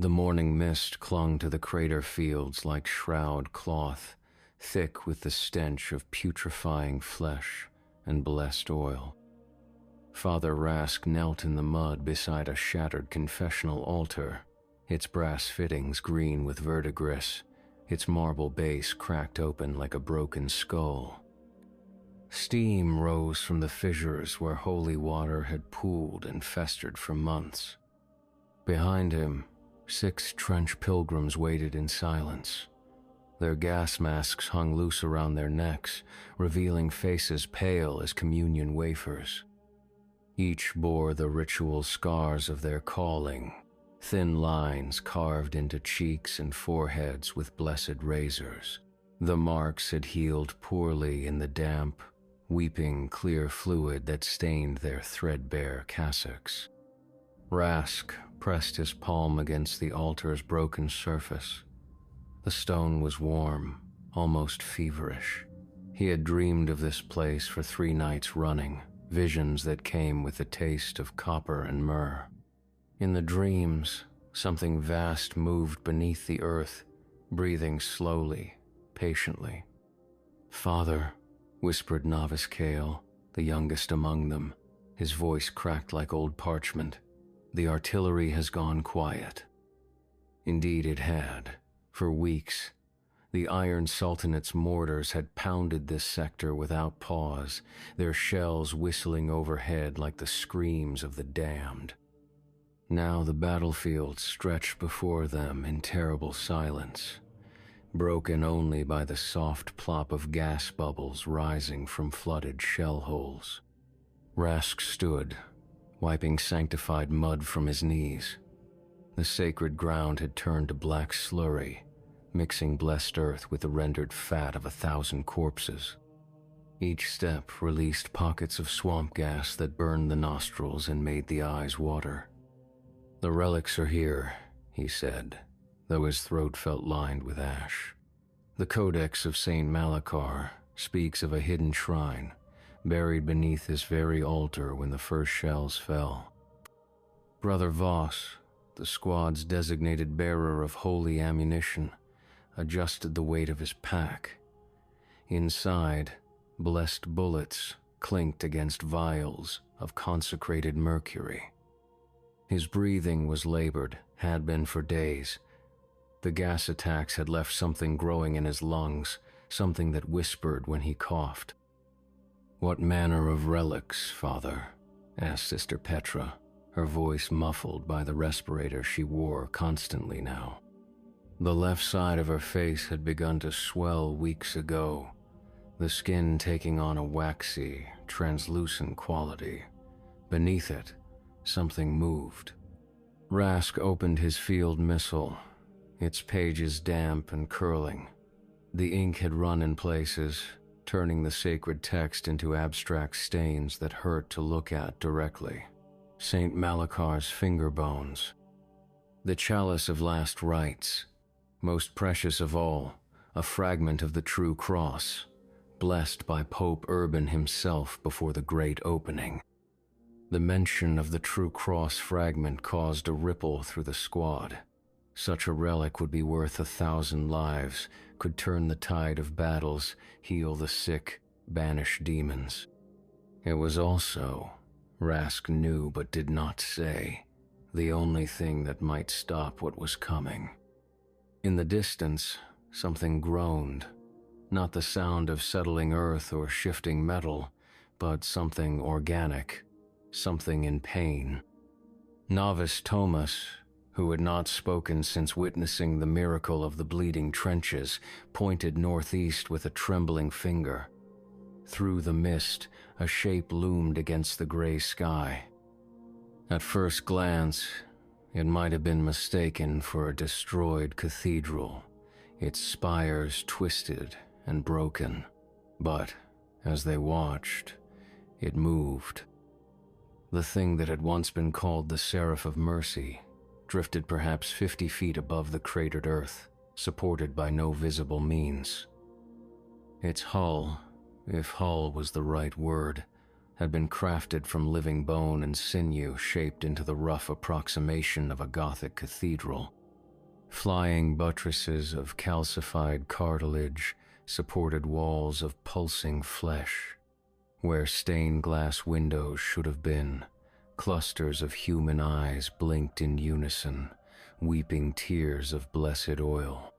The morning mist clung to the crater fields like shroud cloth, thick with the stench of putrefying flesh and blessed oil. Father Rask knelt in the mud beside a shattered confessional altar, its brass fittings green with verdigris, its marble base cracked open like a broken skull. Steam rose from the fissures where holy water had pooled and festered for months. Behind him, 6 trench pilgrims waited in silence. Their gas masks hung loose around their necks, revealing faces pale as communion wafers. Each bore the ritual scars of their calling, thin lines carved into cheeks and foreheads with blessed razors. The marks had healed poorly in the damp, weeping clear fluid that stained their threadbare cassocks. Rask pressed his palm against the altar's broken surface. The stone was warm, almost feverish. He had dreamed of this place for 3 nights running, visions that came with the taste of copper and myrrh. In the dreams, something vast moved beneath the earth, breathing slowly, patiently. "Father," whispered Novice Kale, the youngest among them, his voice cracked like old parchment. "The artillery has gone quiet." Indeed it had. For weeks, the Iron Sultanate's mortars had pounded this sector without pause, their shells whistling overhead like the screams of the damned. Now the battlefield stretched before them in terrible silence, broken only by the soft plop of gas bubbles rising from flooded shell holes. Rask stood, wiping sanctified mud from his knees. The sacred ground had turned to black slurry, mixing blessed earth with the rendered fat of 1,000 corpses. Each step released pockets of swamp gas that burned the nostrils and made the eyes water. "The relics are here," he said, though his throat felt lined with ash. "The Codex of St. Malachar speaks of a hidden shrine, buried beneath this very altar when the first shells fell." Brother Voss, the squad's designated bearer of holy ammunition, adjusted the weight of his pack. Inside, blessed bullets clinked against vials of consecrated mercury. His breathing was labored, had been for days. The gas attacks had left something growing in his lungs, something that whispered when he coughed. "What manner of relics, Father?" asked Sister Petra, her voice muffled by the respirator she wore constantly now. The left side of her face had begun to swell weeks ago, the skin taking on a waxy, translucent quality. Beneath it, something moved. Rask opened his field missal, its pages damp and curling. The ink had run in places, turning the sacred text into abstract stains that hurt to look at directly. St. Malachar's finger bones. The chalice of last rites, most precious of all, a fragment of the true cross, blessed by Pope Urban himself before the great opening. The mention of the true cross fragment caused a ripple through the squad. Such a relic would be worth 1,000 lives, could turn the tide of battles, heal the sick, banish demons. It was also, Rask knew but did not say, the only thing that might stop what was coming. In the distance, something groaned, not the sound of settling earth or shifting metal, but something organic, something in pain. Novice Thomas, who had not spoken since witnessing the miracle of the bleeding trenches, pointed northeast with a trembling finger. Through the mist, a shape loomed against the gray sky. At first glance, it might have been mistaken for a destroyed cathedral, its spires twisted and broken. But, as they watched, it moved. The thing that had once been called the Seraph of Mercy drifted perhaps 50 feet above the cratered earth, supported by no visible means. Its hull, if hull was the right word, had been crafted from living bone and sinew shaped into the rough approximation of a Gothic cathedral. Flying buttresses of calcified cartilage supported walls of pulsing flesh. Where stained glass windows should have been, clusters of human eyes blinked in unison, weeping tears of blessed oil.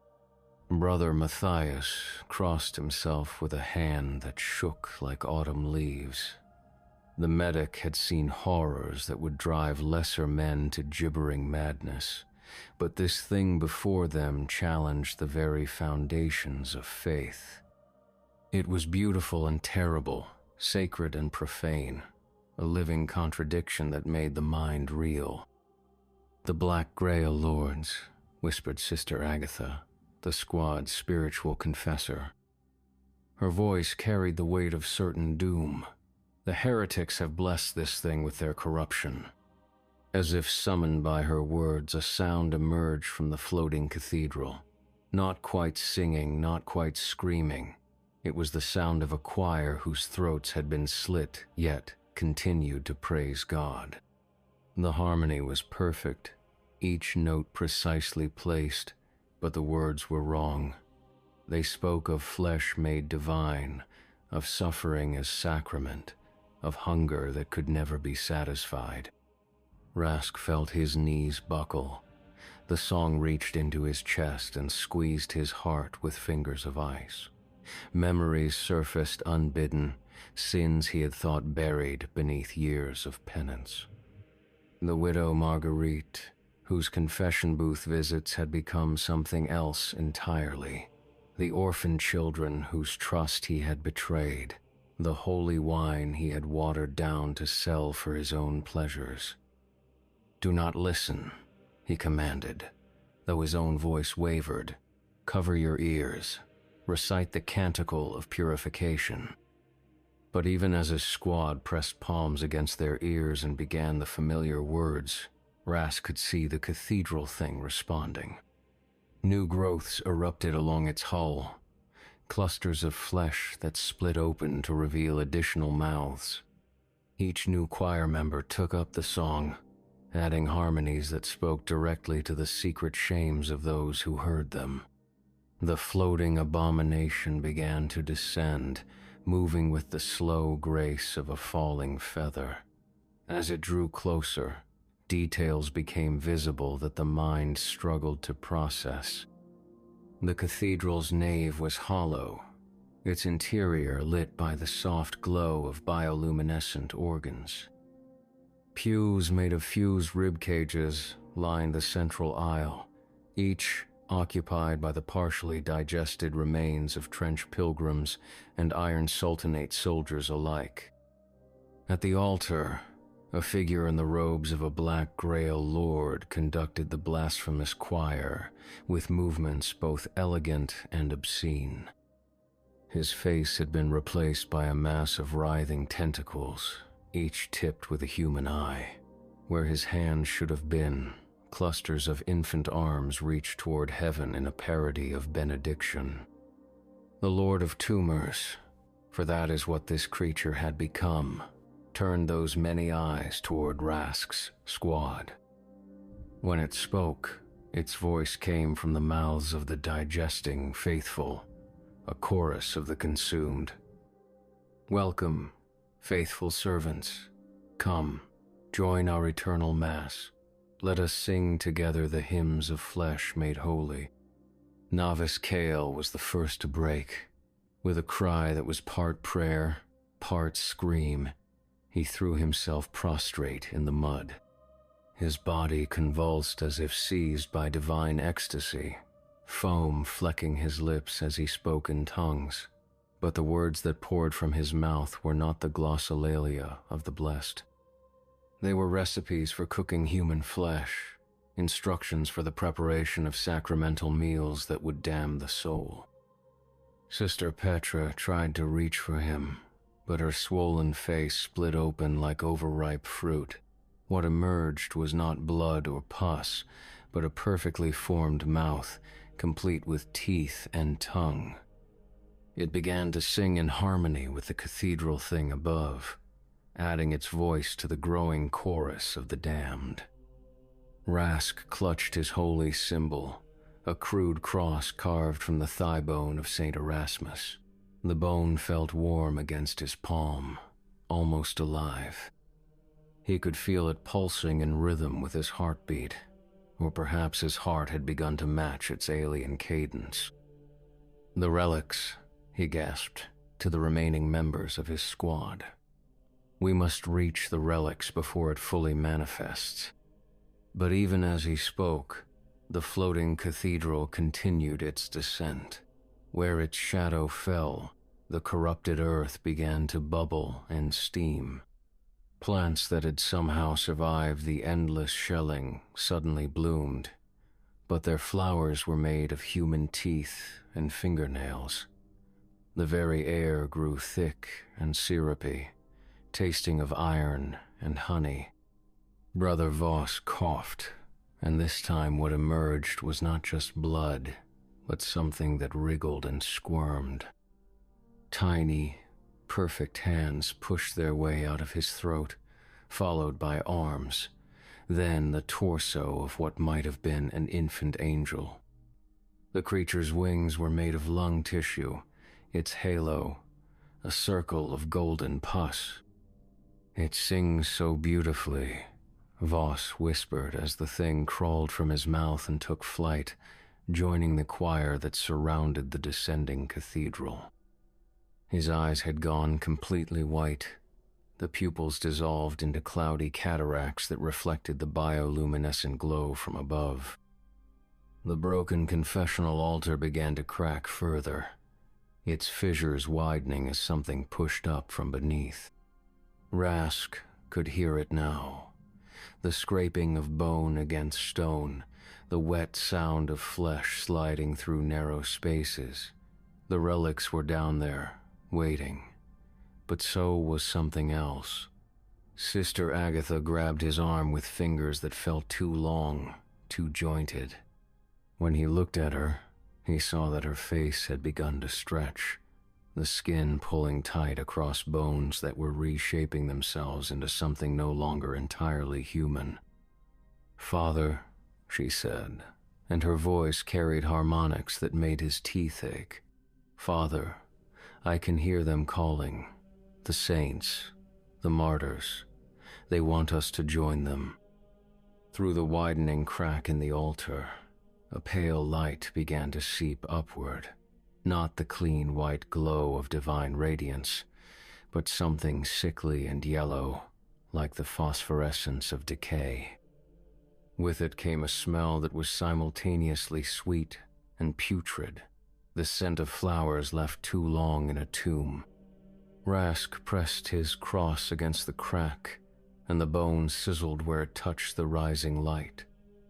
Brother Matthias crossed himself with a hand that shook like autumn leaves. The medic had seen horrors that would drive lesser men to gibbering madness, but this thing before them challenged the very foundations of faith. It was beautiful and terrible, sacred and profane, a living contradiction that made the mind reel. "The Black Grail Lords," whispered Sister Agatha, the squad's spiritual confessor. Her voice carried the weight of certain doom. "The heretics have blessed this thing with their corruption." As if summoned by her words, a sound emerged from the floating cathedral. Not quite singing, not quite screaming. It was the sound of a choir whose throats had been slit, yet continued to praise God. The harmony was perfect, each note precisely placed, but the words were wrong. They spoke of flesh made divine, of suffering as sacrament, of hunger that could never be satisfied. Rask felt his knees buckle. The song reached into his chest and squeezed his heart with fingers of ice. Memories surfaced unbidden, sins he had thought buried beneath years of penance. The widow Marguerite, whose confession booth visits had become something else entirely. The orphan children whose trust he had betrayed. The holy wine he had watered down to sell for his own pleasures. "Do not listen," he commanded, though his own voice wavered. "Cover your ears. Recite the canticle of purification." But even as his squad pressed palms against their ears and began the familiar words, Rask could see the cathedral thing responding. New growths erupted along its hull, clusters of flesh that split open to reveal additional mouths. Each new choir member took up the song, adding harmonies that spoke directly to the secret shames of those who heard them. The floating abomination began to descend, moving with the slow grace of a falling feather. As it drew closer, details became visible that the mind struggled to process. The cathedral's nave was hollow, its interior lit by the soft glow of bioluminescent organs. Pews made of fused rib cages lined the central aisle, each occupied by the partially digested remains of trench pilgrims and Iron Sultanate soldiers alike. At the altar, a figure in the robes of a Black Grail Lord conducted the blasphemous choir with movements both elegant and obscene. His face had been replaced by a mass of writhing tentacles, each tipped with a human eye. Where his hands should have been, clusters of infant arms reached toward heaven in a parody of benediction. The Lord of Tumors, for that is what this creature had become, turned those many eyes toward Rask's squad. When it spoke, its voice came from the mouths of the digesting faithful, a chorus of the consumed. "Welcome, faithful servants. Come, join our eternal mass. Let us sing together the hymns of flesh made holy." Novice Kale was the first to break. With a cry that was part prayer, part scream, he threw himself prostrate in the mud. His body convulsed as if seized by divine ecstasy, foam flecking his lips as he spoke in tongues. But the words that poured from his mouth were not the glossolalia of the blessed. They were recipes for cooking human flesh, instructions for the preparation of sacramental meals that would damn the soul. Sister Petra tried to reach for him, but her swollen face split open like overripe fruit. What emerged was not blood or pus, but a perfectly formed mouth, complete with teeth and tongue. It began to sing in harmony with the cathedral thing above, adding its voice to the growing chorus of the damned. Rask clutched his holy symbol, a crude cross carved from the thigh bone of St. Erasmus. The bone felt warm against his palm, almost alive. He could feel it pulsing in rhythm with his heartbeat, or perhaps his heart had begun to match its alien cadence. "The relics," he gasped to the remaining members of his squad. "We must reach the relics before it fully manifests." But even as he spoke, the floating cathedral continued its descent. Where its shadow fell, the corrupted earth began to bubble and steam. Plants that had somehow survived the endless shelling suddenly bloomed, but their flowers were made of human teeth and fingernails. The very air grew thick and syrupy, tasting of iron and honey. Brother Voss coughed, and this time what emerged was not just blood, but something that wriggled and squirmed. Tiny, perfect hands pushed their way out of his throat, followed by arms, then the torso of what might have been an infant angel. The creature's wings were made of lung tissue, its halo, a circle of golden pus. "It sings so beautifully," Voss whispered as the thing crawled from his mouth and took flight, joining the choir that surrounded the descending cathedral. His eyes had gone completely white. The pupils dissolved into cloudy cataracts that reflected the bioluminescent glow from above. The broken confessional altar began to crack further, its fissures widening as something pushed up from beneath. Rask could hear it now, the scraping of bone against stone, the wet sound of flesh sliding through narrow spaces. The relics were down there, waiting. But so was something else. Sister Agatha grabbed his arm with fingers that felt too long, too jointed. When he looked at her, he saw that her face had begun to stretch, the skin pulling tight across bones that were reshaping themselves into something no longer entirely human. "Father," she said, and her voice carried harmonics that made his teeth ache. "Father, I can hear them calling. The saints, the martyrs. They want us to join them." Through the widening crack in the altar, a pale light began to seep upward, not the clean white glow of divine radiance, but something sickly and yellow, like the phosphorescence of decay. With it came a smell that was simultaneously sweet and putrid, the scent of flowers left too long in a tomb. Rask pressed his cross against the crack, and the bone sizzled where it touched the rising light.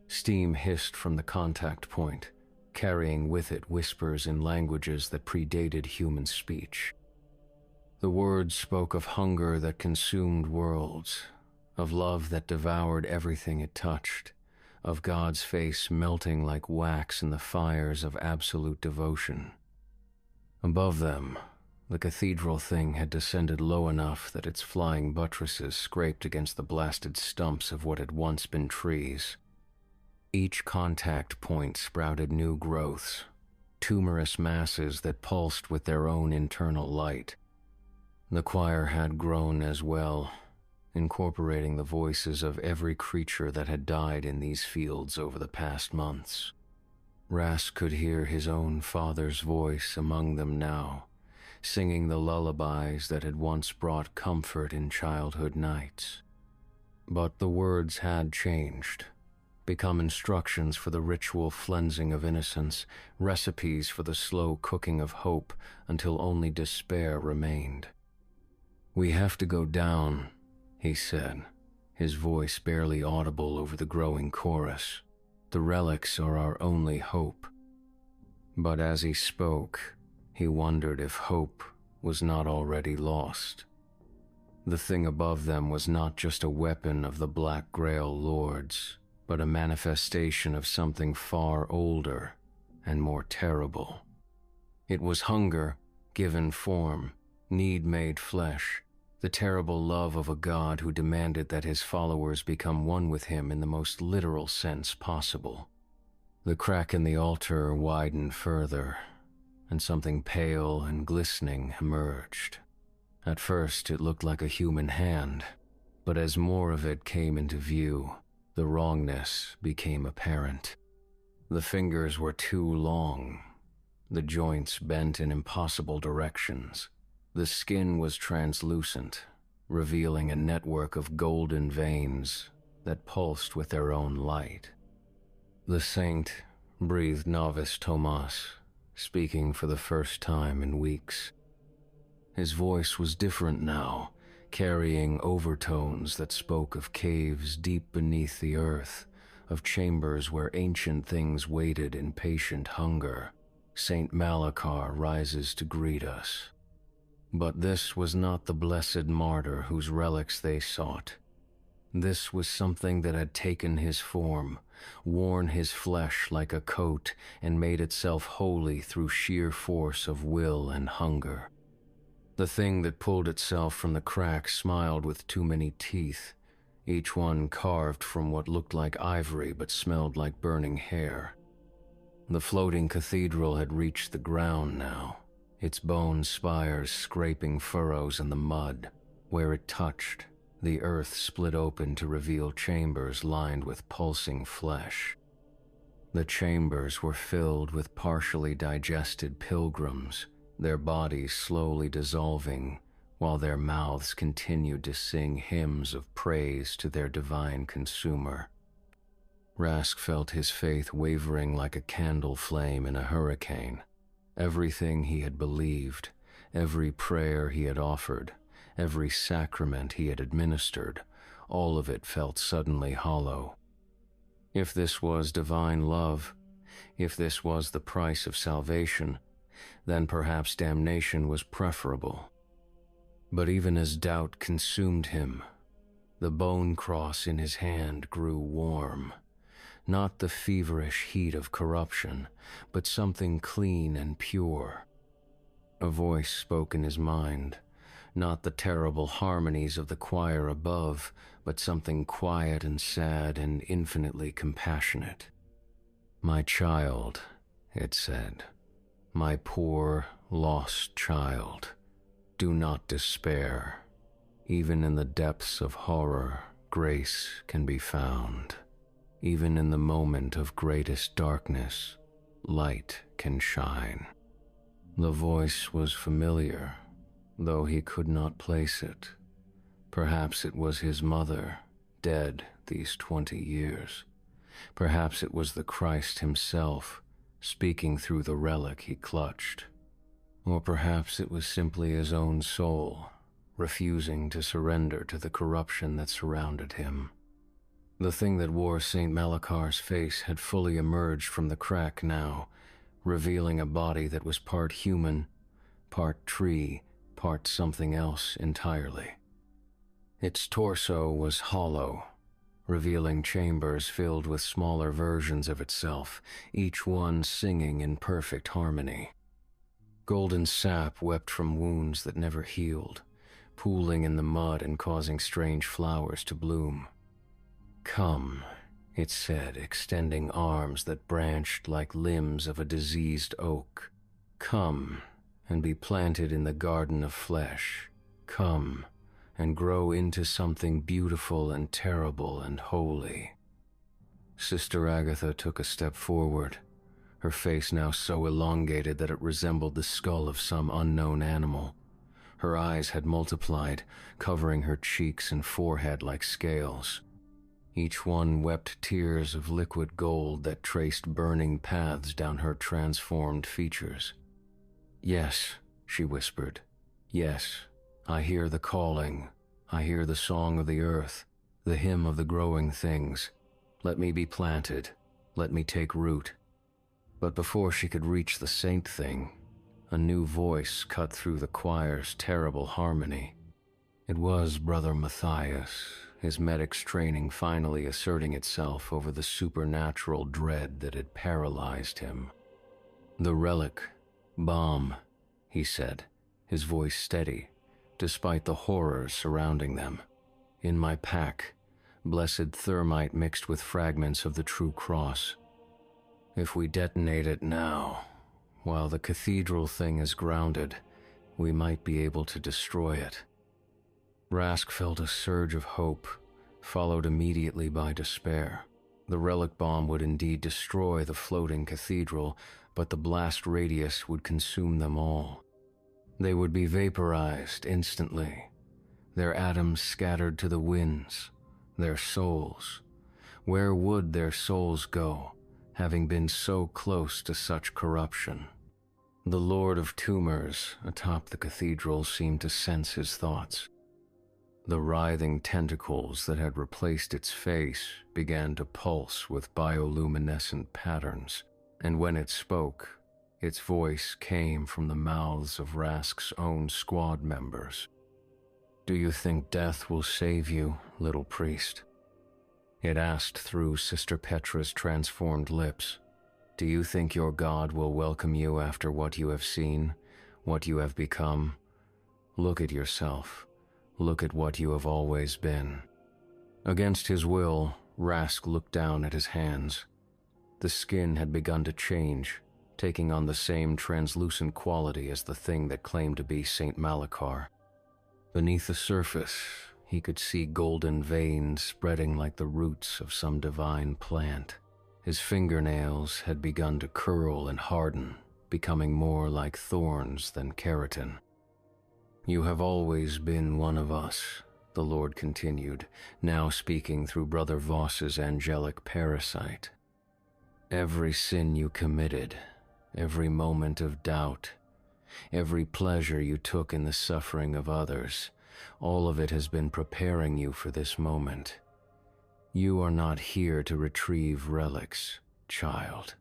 Steam hissed from the contact point, carrying with it whispers in languages that predated human speech. The words spoke of hunger that consumed worlds, of love that devoured everything it touched, of God's face melting like wax in the fires of absolute devotion. Above them, the cathedral thing had descended low enough that its flying buttresses scraped against the blasted stumps of what had once been trees. Each contact point sprouted new growths, tumorous masses that pulsed with their own internal light. The choir had grown as well, incorporating the voices of every creature that had died in these fields over the past months. Rask could hear his own father's voice among them now, singing the lullabies that had once brought comfort in childhood nights. But the words had changed, become instructions for the ritual cleansing of innocence, recipes for the slow cooking of hope until only despair remained. "We have to go down," he said, his voice barely audible over the growing chorus. "The relics are our only hope." But as he spoke, he wondered if hope was not already lost. The thing above them was not just a weapon of the Black Grail lords, but a manifestation of something far older and more terrible. It was hunger, given form, need made flesh, the terrible love of a god who demanded that his followers become one with him in the most literal sense possible. The crack in the altar widened further, and something pale and glistening emerged. At first, it looked like a human hand, but as more of it came into view, the wrongness became apparent. The fingers were too long, the joints bent in impossible directions. The skin was translucent, revealing a network of golden veins that pulsed with their own light. "The saint," breathed novice Tomas, speaking for the first time in weeks. His voice was different now, carrying overtones that spoke of caves deep beneath the earth, of chambers where ancient things waited in patient hunger. Saint Malachar rises to greet us. But this was not the blessed martyr whose relics they sought. This was something that had taken his form, worn his flesh like a coat, and made itself holy through sheer force of will and hunger. The thing that pulled itself from the crack smiled with too many teeth, each one carved from what looked like ivory but smelled like burning hair. The floating cathedral had reached the ground now, its bone spires scraping furrows in the mud. Where it touched, the earth split open to reveal chambers lined with pulsing flesh. The chambers were filled with partially digested pilgrims, their bodies slowly dissolving, while their mouths continued to sing hymns of praise to their divine consumer. Rask felt his faith wavering like a candle flame in a hurricane. Everything he had believed, every prayer he had offered, every sacrament he had administered, all of it felt suddenly hollow. If this was divine love, if this was the price of salvation, then perhaps damnation was preferable. But even as doubt consumed him, the bone cross in his hand grew warm. Not the feverish heat of corruption, but something clean and pure. A voice spoke in his mind, not the terrible harmonies of the choir above, but something quiet and sad and infinitely compassionate. "My child," it said, "my poor, lost child, do not despair. Even in the depths of horror, grace can be found. Even in the moment of greatest darkness, light can shine." The voice was familiar, though he could not place it. Perhaps it was his mother, dead these 20 years. Perhaps it was the Christ himself, speaking through the relic he clutched. Or perhaps it was simply his own soul, refusing to surrender to the corruption that surrounded him. The thing that wore St. Malachar's face had fully emerged from the crack now, revealing a body that was part human, part tree, part something else entirely. Its torso was hollow, revealing chambers filled with smaller versions of itself, each one singing in perfect harmony. Golden sap wept from wounds that never healed, pooling in the mud and causing strange flowers to bloom. "Come," it said, extending arms that branched like limbs of a diseased oak. "Come and be planted in the garden of flesh. Come and grow into something beautiful and terrible and holy." Sister Agatha took a step forward, her face now so elongated that it resembled the skull of some unknown animal. Her eyes had multiplied, covering her cheeks and forehead like scales. Each one wept tears of liquid gold that traced burning paths down her transformed features. "Yes," she whispered. "Yes, I hear the calling. I hear the song of the earth, the hymn of the growing things. Let me be planted. Let me take root." But before she could reach the saint thing, a new voice cut through the choir's terrible harmony. It was Brother Matthias, his medic's training finally asserting itself over the supernatural dread that had paralyzed him. "The relic, bomb," he said, his voice steady, despite the horrors surrounding them. "In my pack, blessed thermite mixed with fragments of the true cross." If we detonate it now, while the cathedral thing is grounded, we might be able to destroy it. Rask felt a surge of hope, followed immediately by despair. The relic bomb would indeed destroy the floating cathedral, but the blast radius would consume them all. They would be vaporized instantly, their atoms scattered to the winds, their souls. Where would their souls go, having been so close to such corruption? The Lord of Tumors atop the cathedral seemed to sense his thoughts. The writhing tentacles that had replaced its face began to pulse with bioluminescent patterns, and when it spoke, its voice came from the mouths of Rask's own squad members. "Do you think death will save you, little priest?" It asked through Sister Petra's transformed lips. "Do you think your God will welcome you after what you have seen, what you have become? Look at yourself. Look at what you have always been." Against his will, Rask looked down at his hands. The skin had begun to change, taking on the same translucent quality as the thing that claimed to be Saint Malachar. Beneath the surface, he could see golden veins spreading like the roots of some divine plant. His fingernails had begun to curl and harden, becoming more like thorns than keratin. "You have always been one of us," the Lord continued, now speaking through Brother Voss's angelic parasite. "Every sin you committed, every moment of doubt, every pleasure you took in the suffering of others, all of it has been preparing you for this moment. You are not here to retrieve relics, child.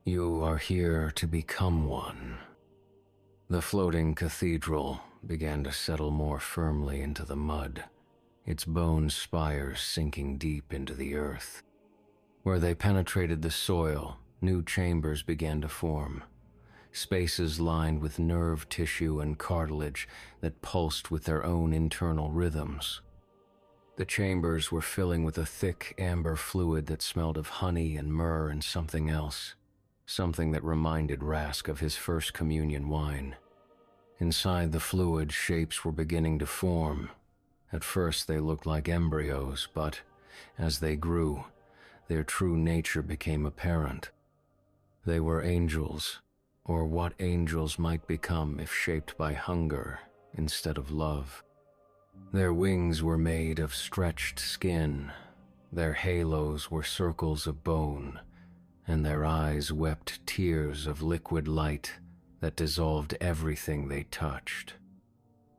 You are here to become one." The floating cathedral began to settle more firmly into the mud, its bone spires sinking deep into the earth. Where they penetrated the soil, new chambers began to form, spaces lined with nerve tissue and cartilage that pulsed with their own internal rhythms. The chambers were filling with a thick amber fluid that smelled of honey and myrrh and something else, something that reminded Rask of his first communion wine. Inside the fluid, shapes were beginning to form. At first they looked like embryos, but as they grew, their true nature became apparent. They were angels, or what angels might become if shaped by hunger instead of love. Their wings were made of stretched skin, their halos were circles of bone, and their eyes wept tears of liquid light that dissolved everything they touched.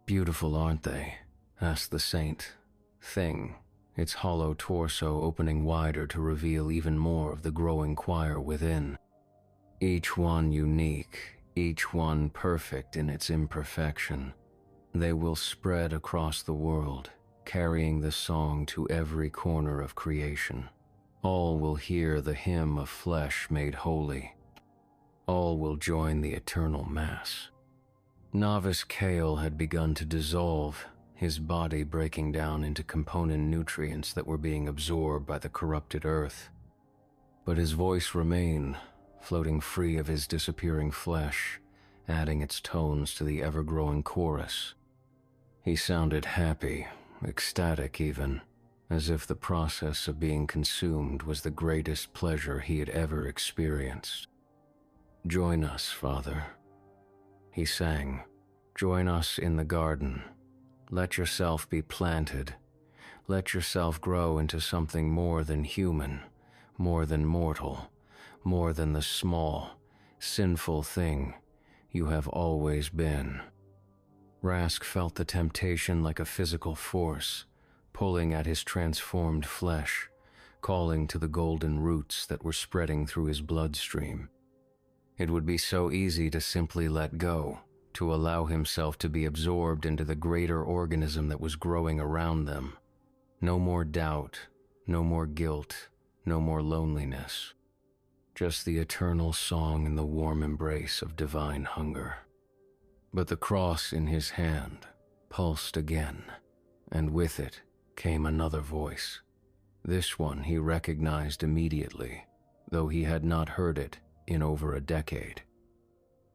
"Beautiful, aren't they?" asked the saint, thing, its hollow torso opening wider to reveal even more of the growing choir within. Each one unique, each one perfect in its imperfection. They will spread across the world, carrying the song to every corner of creation. All will hear the hymn of flesh made holy. All will join the eternal mass. Novice Kale had begun to dissolve, his body breaking down into component nutrients that were being absorbed by the corrupted earth. But his voice remained, floating free of his disappearing flesh, adding its tones to the ever-growing chorus. He sounded happy, ecstatic even, as if the process of being consumed was the greatest pleasure he had ever experienced. "Join us, Father," he sang. "Join us in the garden. Let yourself be planted. Let yourself grow into something more than human, more than mortal, more than the small, sinful thing you have always been." Rask felt the temptation like a physical force, pulling at his transformed flesh, calling to the golden roots that were spreading through his bloodstream. It would be so easy to simply let go, to allow himself to be absorbed into the greater organism that was growing around them. No more doubt, no more guilt, no more loneliness. Just the eternal song in the warm embrace of divine hunger. But the cross in his hand pulsed again, and with it came another voice. This one he recognized immediately, though he had not heard it in over a decade.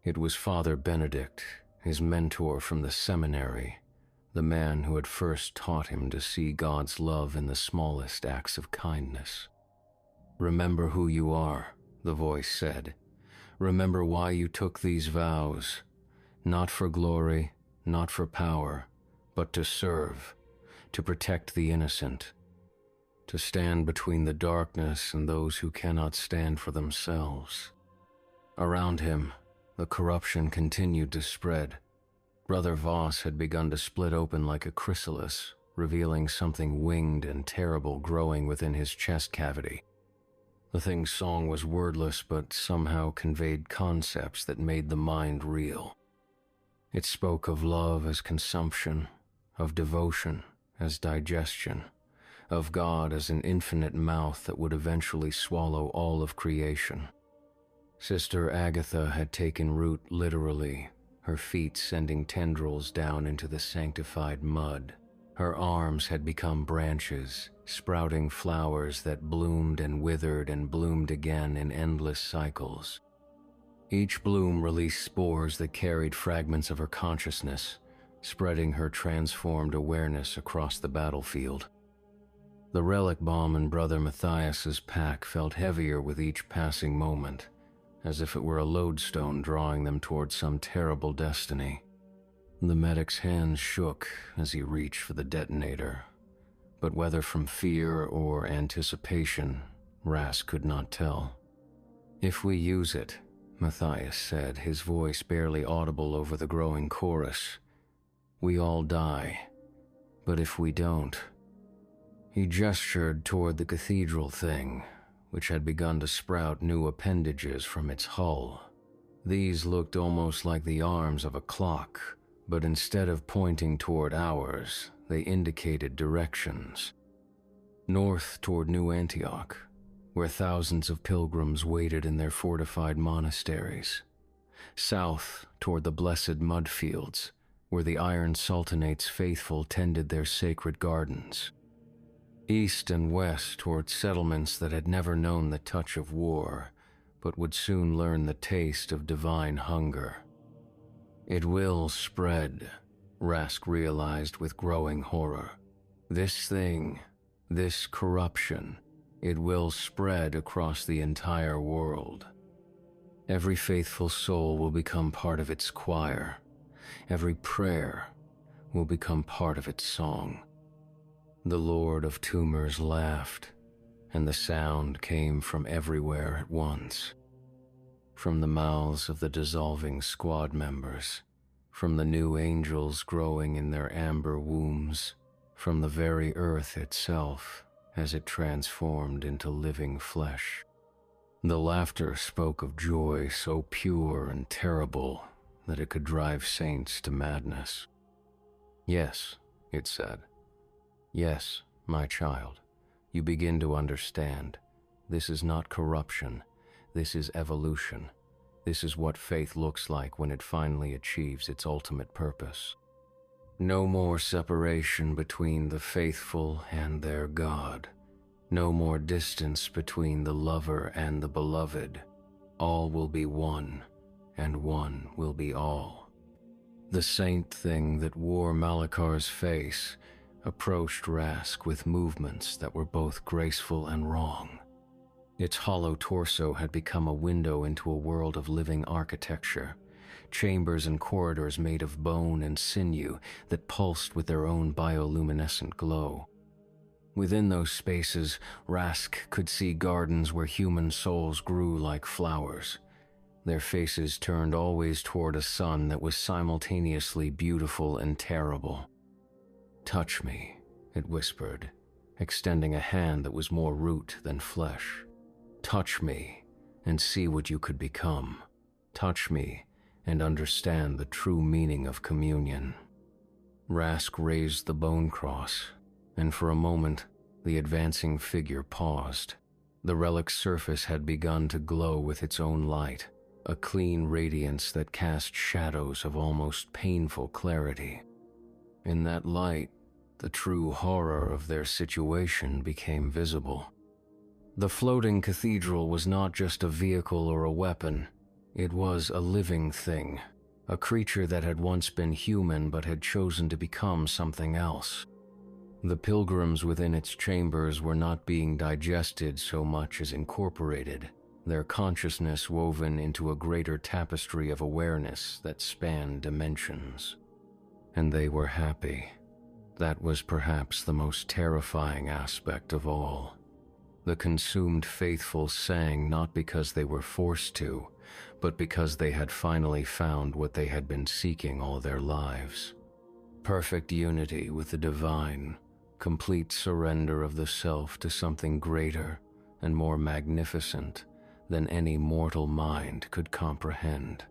It was Father Benedict, his mentor from the seminary, the man who had first taught him to see God's love in the smallest acts of kindness. "Remember who you are," the voice said. "Remember why you took these vows, not for glory, not for power, but to serve, to protect the innocent, to stand between the darkness and those who cannot stand for themselves." Around him, the corruption continued to spread. Brother Voss had begun to split open like a chrysalis, revealing something winged and terrible growing within his chest cavity. The thing's song was wordless, but somehow conveyed concepts that made the mind reel. It spoke of love as consumption, of devotion as digestion, of God as an infinite mouth that would eventually swallow all of creation. Sister Agatha had taken root literally, her feet sending tendrils down into the sanctified mud. Her arms had become branches, sprouting flowers that bloomed and withered and bloomed again in endless cycles. Each bloom released spores that carried fragments of her consciousness, spreading her transformed awareness across the battlefield. The relic bomb in Brother Matthias's pack felt heavier with each passing moment, as if it were a lodestone drawing them toward some terrible destiny. The medic's hands shook as he reached for the detonator, but whether from fear or anticipation, Ras could not tell. "If we use it," Matthias said, his voice barely audible over the growing chorus, "we all die. But if we don't..." He gestured toward the cathedral thing, which had begun to sprout new appendages from its hull. These looked almost like the arms of a clock, but instead of pointing toward hours, they indicated directions. North toward New Antioch, where thousands of pilgrims waited in their fortified monasteries. South toward the blessed mud fields, where the Iron Sultanate's faithful tended their sacred gardens. East and west toward settlements that had never known the touch of war, but would soon learn the taste of divine hunger. "It will spread," Rask realized with growing horror. "This thing, this corruption, it will spread across the entire world. Every faithful soul will become part of its choir. Every prayer will become part of its song." The Lord of Tumors laughed, and the sound came from everywhere at once. From the mouths of the dissolving squad members, from the new angels growing in their amber wombs, from the very earth itself as it transformed into living flesh. The laughter spoke of joy so pure and terrible that it could drive saints to madness. "Yes," it said. "Yes, my child, you begin to understand. This is not corruption. This is evolution. This is what faith looks like when it finally achieves its ultimate purpose. No more separation between the faithful and their God. No more distance between the lover and the beloved. All will be one, and one will be all." The saint thing that wore Malakar's face approached Rask with movements that were both graceful and wrong. Its hollow torso had become a window into a world of living architecture, chambers and corridors made of bone and sinew that pulsed with their own bioluminescent glow. Within those spaces, Rask could see gardens where human souls grew like flowers, their faces turned always toward a sun that was simultaneously beautiful and terrible. "Touch me," it whispered, extending a hand that was more root than flesh. "Touch me and see what you could become. Touch me and understand the true meaning of communion." Rask raised the bone cross, and for a moment, the advancing figure paused. The relic's surface had begun to glow with its own light, a clean radiance that cast shadows of almost painful clarity. In that light, the true horror of their situation became visible. The floating cathedral was not just a vehicle or a weapon. It was a living thing, a creature that had once been human but had chosen to become something else. The pilgrims within its chambers were not being digested so much as incorporated, their consciousness woven into a greater tapestry of awareness that spanned dimensions. And they were happy. That was perhaps the most terrifying aspect of all. The consumed faithful sang not because they were forced to, but because they had finally found what they had been seeking all their lives. Perfect unity with the divine, complete surrender of the self to something greater and more magnificent than any mortal mind could comprehend.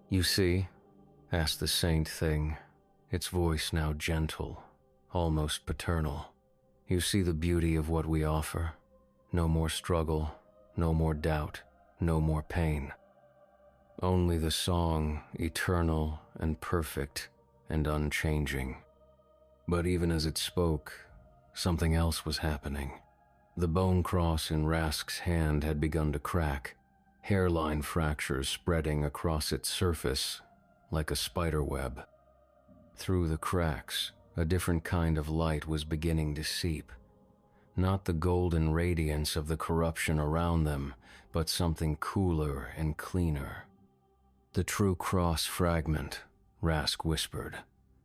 "You see?" asked the saint thing, its voice now gentle, almost paternal. "You see the beauty of what we offer? No more struggle, no more doubt, no more pain. Only the song, eternal and perfect and unchanging." But even as it spoke, something else was happening. The bone cross in Rask's hand had begun to crack, hairline fractures spreading across its surface like a spider web. Through the cracks, a different kind of light was beginning to seep. Not the golden radiance of the corruption around them, but something cooler and cleaner. "The true cross fragment," Rask whispered,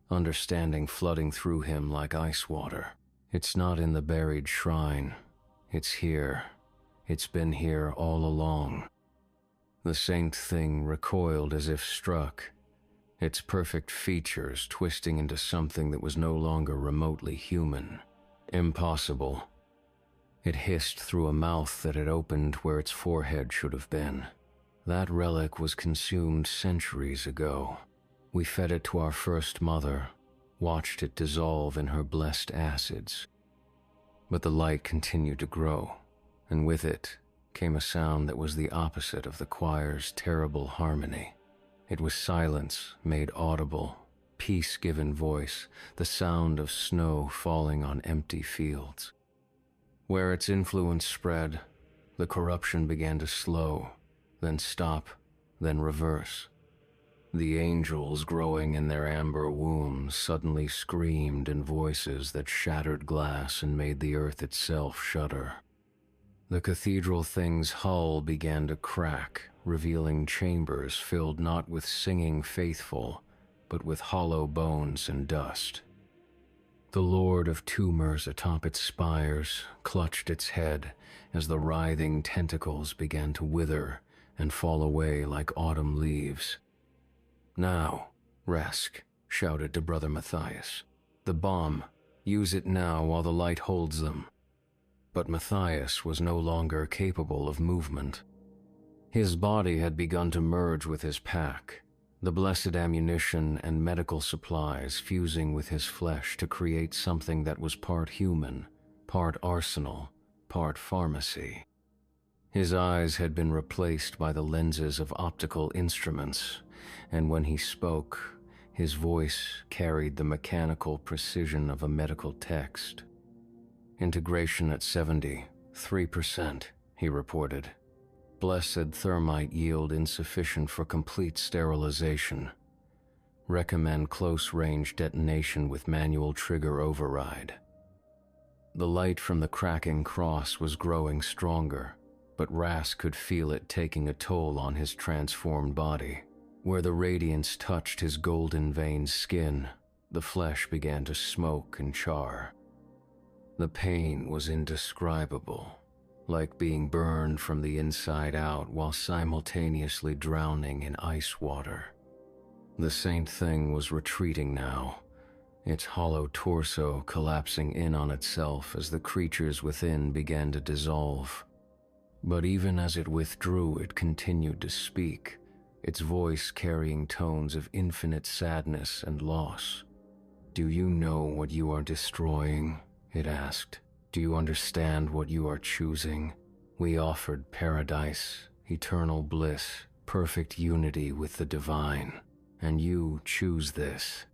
understanding flooding through him like ice water. "It's not in the buried shrine. It's here. It's been here all along." The saint thing recoiled as if struck, its perfect features twisting into something that was no longer remotely human. Impossible. It hissed through a mouth that had opened where its forehead should have been. "That relic was consumed centuries ago. We fed it to our first mother, watched it dissolve in her blessed acids." But the light continued to grow, and with it came a sound that was the opposite of the choir's terrible harmony. It was silence made audible, peace-given voice, the sound of snow falling on empty fields. Where its influence spread, the corruption began to slow, then stop, then reverse. The angels growing in their amber wombs suddenly screamed in voices that shattered glass and made the earth itself shudder. The cathedral thing's hull began to crack, revealing chambers filled not with singing faithful, but with hollow bones and dust. The Lord of Tumors atop its spires clutched its head as the writhing tentacles began to wither and fall away like autumn leaves. "Now," Rask shouted to Brother Matthias. "The bomb. Use it now while the light holds them." But Matthias was no longer capable of movement. His body had begun to merge with his pack, the blessed ammunition and medical supplies fusing with his flesh to create something that was part human, part arsenal, part pharmacy. His eyes had been replaced by the lenses of optical instruments, and when he spoke, his voice carried the mechanical precision of a medical text. "Integration at 73%, he reported. "Blessed thermite yield insufficient for complete sterilization. Recommend close-range detonation with manual trigger override." The light from the cracking cross was growing stronger, but Rask could feel it taking a toll on his transformed body. Where the radiance touched his golden-veined skin, the flesh began to smoke and char. The pain was indescribable, like being burned from the inside out while simultaneously drowning in ice water. The saint thing was retreating now, its hollow torso collapsing in on itself as the creatures within began to dissolve. But even as it withdrew, it continued to speak, its voice carrying tones of infinite sadness and loss. "Do you know what you are destroying?" it asked. "Do you understand what you are choosing? We offered paradise, eternal bliss, perfect unity with the divine, and you choose this.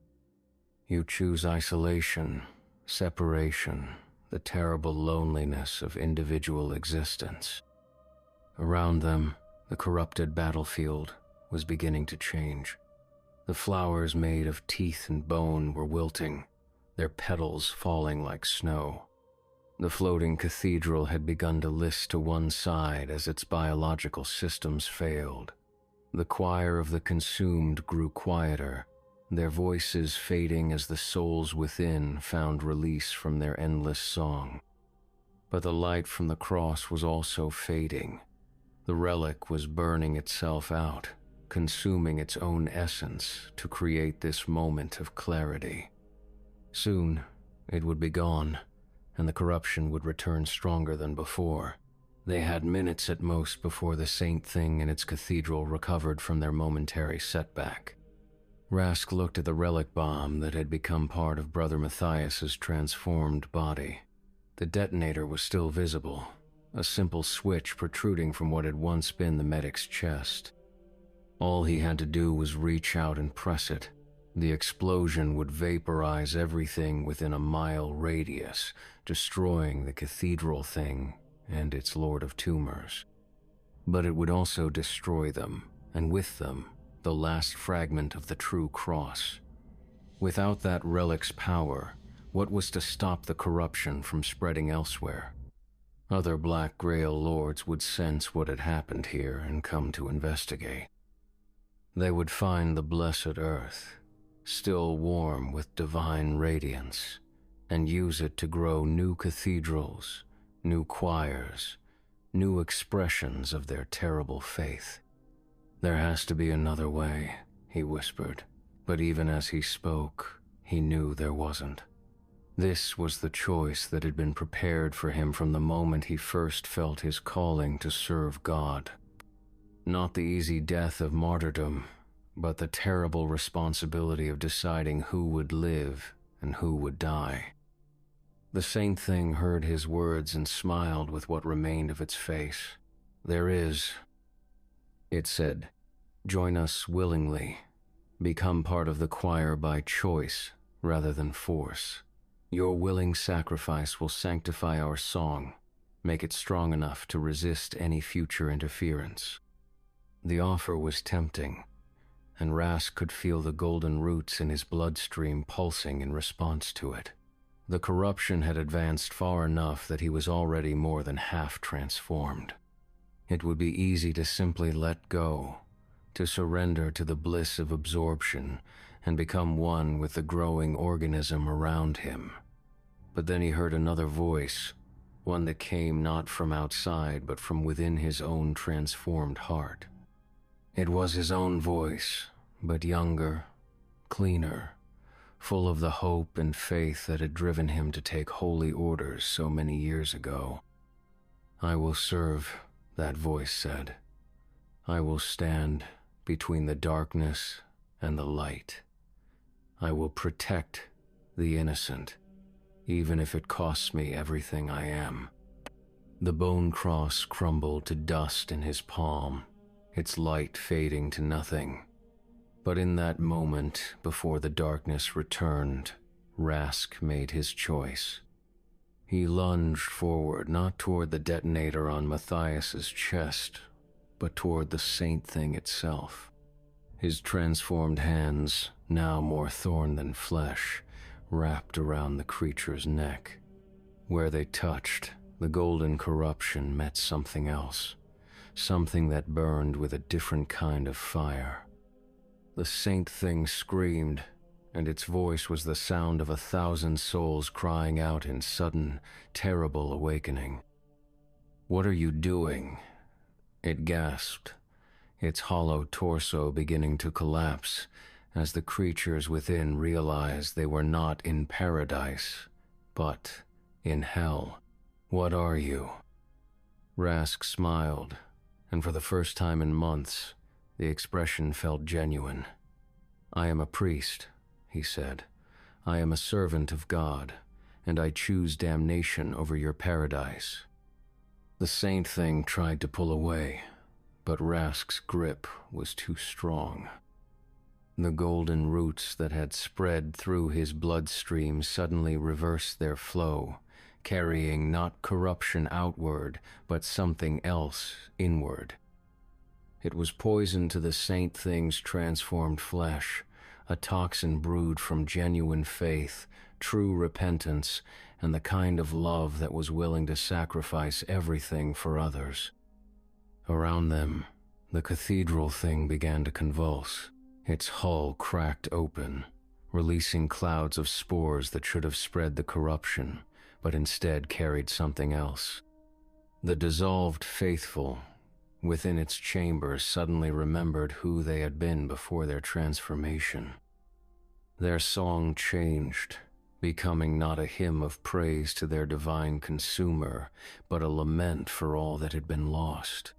You choose isolation, separation, the terrible loneliness of individual existence. Around them, the corrupted battlefield was beginning to change. The flowers made of teeth and bone were wilting, their petals falling like snow. The floating cathedral had begun to list to one side as its biological systems failed. The choir of the consumed grew quieter, their voices fading as the souls within found release from their endless song. But the light from the cross was also fading. The relic was burning itself out, consuming its own essence to create this moment of clarity. Soon, it would be gone, and the corruption would return stronger than before. They had minutes at most before the saint thing and its cathedral recovered from their momentary setback. Rask looked at the relic bomb that had become part of Brother Matthias's transformed body. The detonator was still visible, a simple switch protruding from what had once been the medic's chest. All he had to do was reach out and press it. The explosion would vaporize everything within a mile radius, destroying the cathedral thing and its Lord of Tumors. But it would also destroy them, and with them, the last fragment of the true cross. Without that relic's power, what was to stop the corruption from spreading elsewhere? Other Black Grail lords would sense what had happened here and come to investigate. They would find the blessed earth, still warm with divine radiance, and use it to grow new cathedrals, new choirs, new expressions of their terrible faith. "There has to be another way," he whispered, but even as he spoke, he knew there wasn't. This was the choice that had been prepared for him from the moment he first felt his calling to serve God. Not the easy death of martyrdom, but the terrible responsibility of deciding who would live and who would die. The saint thing heard his words and smiled with what remained of its face. "There is," it said, "join us willingly. Become part of the choir by choice rather than force. Your willing sacrifice will sanctify our song, make it strong enough to resist any future interference." The offer was tempting, and Rask could feel the golden roots in his bloodstream pulsing in response to it. The corruption had advanced far enough that he was already more than half transformed. It would be easy to simply let go, to surrender to the bliss of absorption and become one with the growing organism around him. But then he heard another voice, one that came not from outside but from within his own transformed heart. It was his own voice, but younger, cleaner, full of the hope and faith that had driven him to take holy orders so many years ago. "I will serve," that voice said. "I will stand between the darkness and the light. I will protect the innocent, even if it costs me everything I am." The bone cross crumbled to dust in his palm, its light fading to nothing. But in that moment, before the darkness returned, Rask made his choice. He lunged forward, not toward the detonator on Matthias's chest, but toward the saint thing itself. His transformed hands, now more thorn than flesh, wrapped around the creature's neck. Where they touched, the golden corruption met something else, something that burned with a different kind of fire. The saint thing screamed, and its voice was the sound of 1,000 souls crying out in sudden, terrible awakening. "What are you doing?" it gasped, its hollow torso beginning to collapse as the creatures within realized they were not in paradise, but in hell. "What are you?" Rask smiled, and for the first time in months, the expression felt genuine. "I am a priest," he said. "I am a servant of God, and I choose damnation over your paradise." The saint thing tried to pull away, but Rask's grip was too strong. The golden roots that had spread through his bloodstream suddenly reversed their flow, carrying not corruption outward, but something else inward. It was poison to the saint thing's transformed flesh, a toxin brewed from genuine faith, true repentance, and the kind of love that was willing to sacrifice everything for others. Around them, the cathedral thing began to convulse. Its hull cracked open, releasing clouds of spores that should have spread the corruption, but instead carried something else. The dissolved faithful within its chambers suddenly remembered who they had been before their transformation. Their song changed, becoming not a hymn of praise to their divine consumer, but a lament for all that had been lost.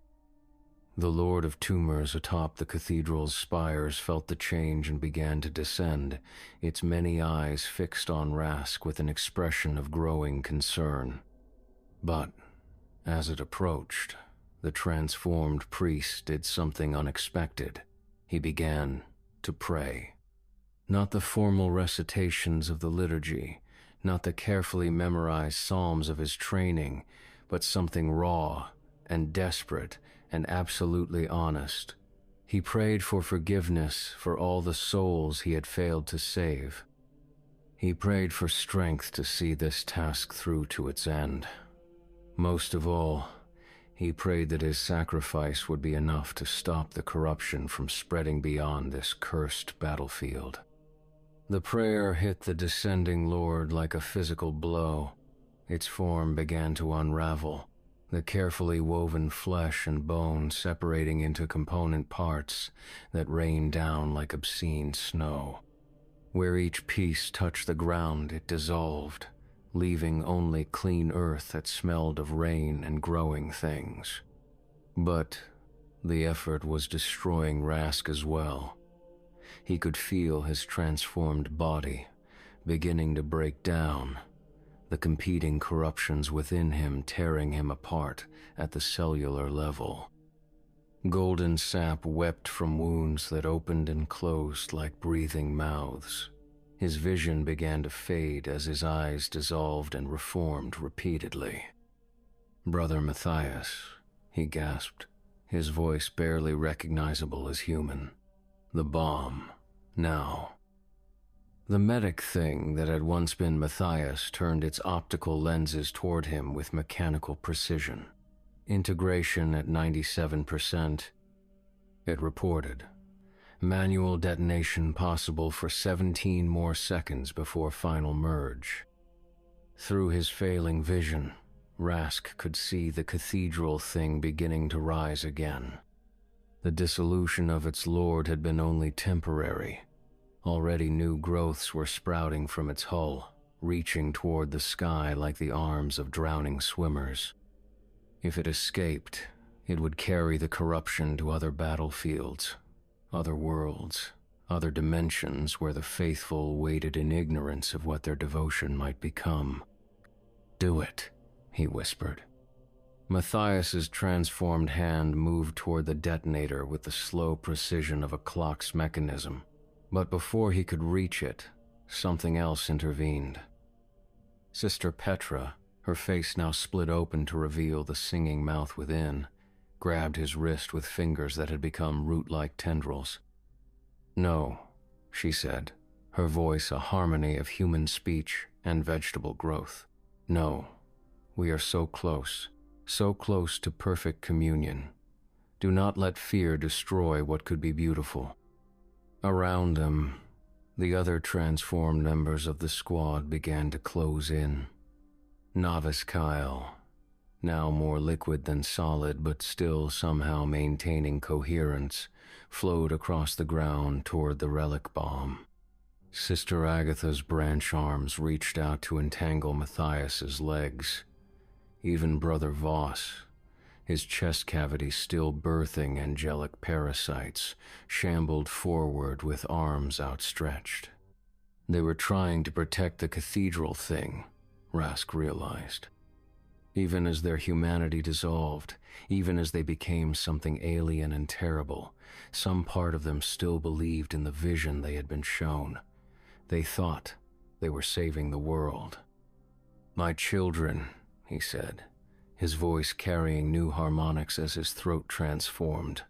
The Lord of Tumors atop the cathedral's spires felt the change and began to descend, its many eyes fixed on Rask with an expression of growing concern. But, as it approached, the transformed priest did something unexpected. He began to pray. Not the formal recitations of the liturgy, not the carefully memorized psalms of his training, but something raw and desperate and absolutely honest. He prayed for forgiveness for all the souls he had failed to save. He prayed for strength to see this task through to its end. Most of all, he prayed that his sacrifice would be enough to stop the corruption from spreading beyond this cursed battlefield. The prayer hit the descending Lord like a physical blow. Its form began to unravel, the carefully woven flesh and bone separating into component parts that rained down like obscene snow. Where each piece touched the ground, it dissolved, leaving only clean earth that smelled of rain and growing things. But the effort was destroying Rask as well. He could feel his transformed body beginning to break down, the competing corruptions within him tearing him apart at the cellular level. Golden sap wept from wounds that opened and closed like breathing mouths. His vision began to fade as his eyes dissolved and reformed repeatedly. "Brother Matthias," he gasped, his voice barely recognizable as human. "The bomb. Now." The medic thing that had once been Matthias turned its optical lenses toward him with mechanical precision. Integration at 97%. It reported. Manual detonation possible for 17 more seconds before final merge. Through his failing vision, Rask could see the cathedral thing beginning to rise again. The dissolution of its lord had been only temporary. Already new growths were sprouting from its hull, reaching toward the sky like the arms of drowning swimmers. If it escaped, it would carry the corruption to other battlefields, other worlds, other dimensions where the faithful waited in ignorance of what their devotion might become. "Do it," he whispered. Matthias's transformed hand moved toward the detonator with the slow precision of a clock's mechanism. But before he could reach it, something else intervened. Sister Petra, her face now split open to reveal the singing mouth within, grabbed his wrist with fingers that had become root-like tendrils. "No," she said, her voice a harmony of human speech and vegetable growth. "No, we are so close to perfect communion. Do not let fear destroy what could be beautiful." Around them, the other transformed members of the squad began to close in. Novice Kyle, now more liquid than solid but still somehow maintaining coherence, flowed across the ground toward the relic bomb. Sister Agatha's branch arms reached out to entangle Matthias's legs. Even Brother Voss, his chest cavity still birthing angelic parasites, shambled forward with arms outstretched. They were trying to protect the cathedral thing, Rask realized. Even as their humanity dissolved, even as they became something alien and terrible, some part of them still believed in the vision they had been shown. They thought they were saving the world. "My children," he said, his voice carrying new harmonics as his throat transformed.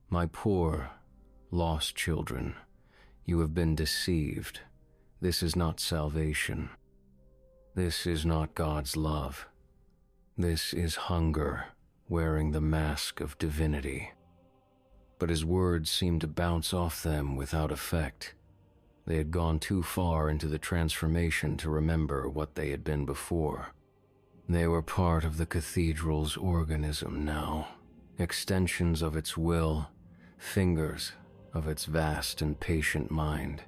"My poor, lost children, you have been deceived. This is not salvation. This is not God's love. This is hunger wearing the mask of divinity." But his words seemed to bounce off them without effect. They had gone too far into the transformation to remember what they had been before. They were part of the cathedral's organism now, extensions of its will, fingers of its vast and patient mind.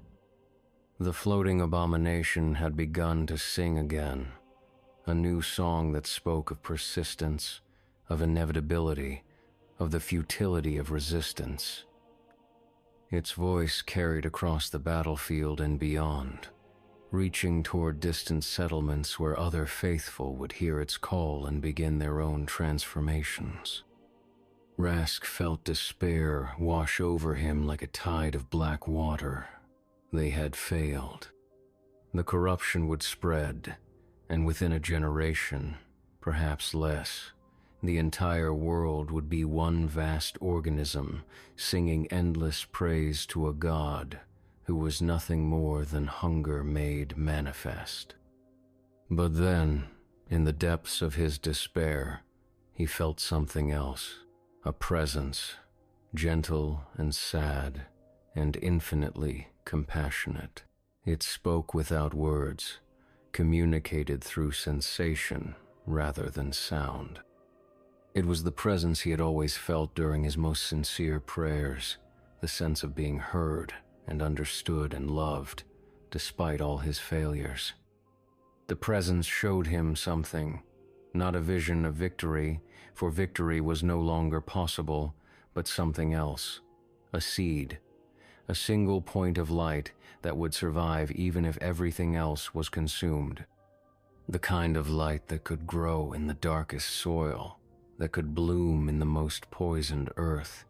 The floating abomination had begun to sing again, a new song that spoke of persistence, of inevitability, of the futility of resistance. Its voice carried across the battlefield and beyond, reaching toward distant settlements where other faithful would hear its call and begin their own transformations. Rask felt despair wash over him like a tide of black water. They had failed. The corruption would spread, and within a generation, perhaps less, the entire world would be one vast organism singing endless praise to a God who was nothing more than hunger made manifest. But then, in the depths of his despair, he felt something else, a presence, gentle and sad, and infinitely compassionate. It spoke without words, communicated through sensation rather than sound. It was the presence he had always felt during his most sincere prayers, the sense of being heard and understood and loved, despite all his failures. The presence showed him something, not a vision of victory, for victory was no longer possible, but something else, a seed, a single point of light that would survive even if everything else was consumed. The kind of light that could grow in the darkest soil, that could bloom in the most poisoned earth.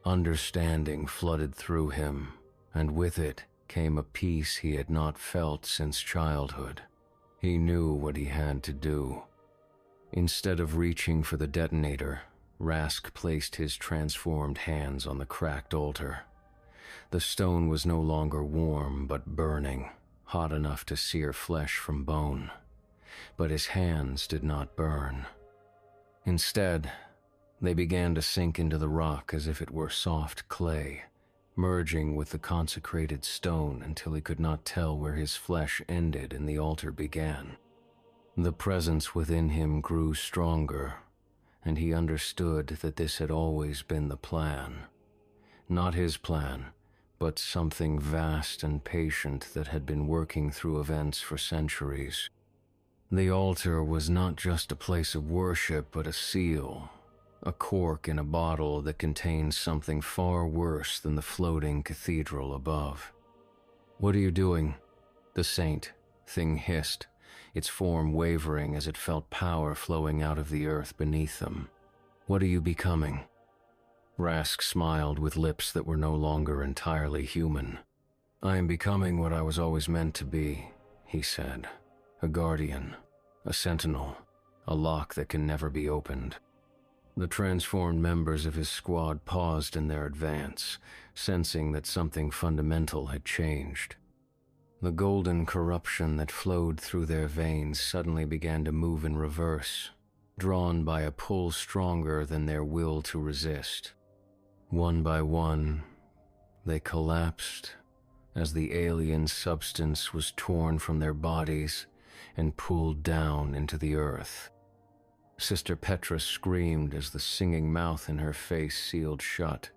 Understanding flooded through him, and with it came a peace he had not felt since childhood. He knew what he had to do. Instead of reaching for the detonator, Rask placed his transformed hands on the cracked altar. The stone was no longer warm but burning, hot enough to sear flesh from bone. But his hands did not burn. Instead, they began to sink into the rock as if it were soft clay, merging with the consecrated stone until he could not tell where his flesh ended and the altar began. The presence within him grew stronger, and he understood that this had always been the plan. Not his plan, but something vast and patient that had been working through events for centuries. The altar was not just a place of worship, but a seal, a cork in a bottle that contained something far worse than the floating cathedral above. "What are you doing?" the saint thing hissed, its form wavering as it felt power flowing out of the earth beneath them. "What are you becoming?" Rask smiled with lips that were no longer entirely human. "I am becoming what I was always meant to be," he said. "A guardian, a sentinel, a lock that can never be opened." The transformed members of his squad paused in their advance, sensing that something fundamental had changed. The golden corruption that flowed through their veins suddenly began to move in reverse, drawn by a pull stronger than their will to resist. One by one, they collapsed as the alien substance was torn from their bodies and pulled down into the earth. Sister Petra screamed as the singing mouth in her face sealed shut,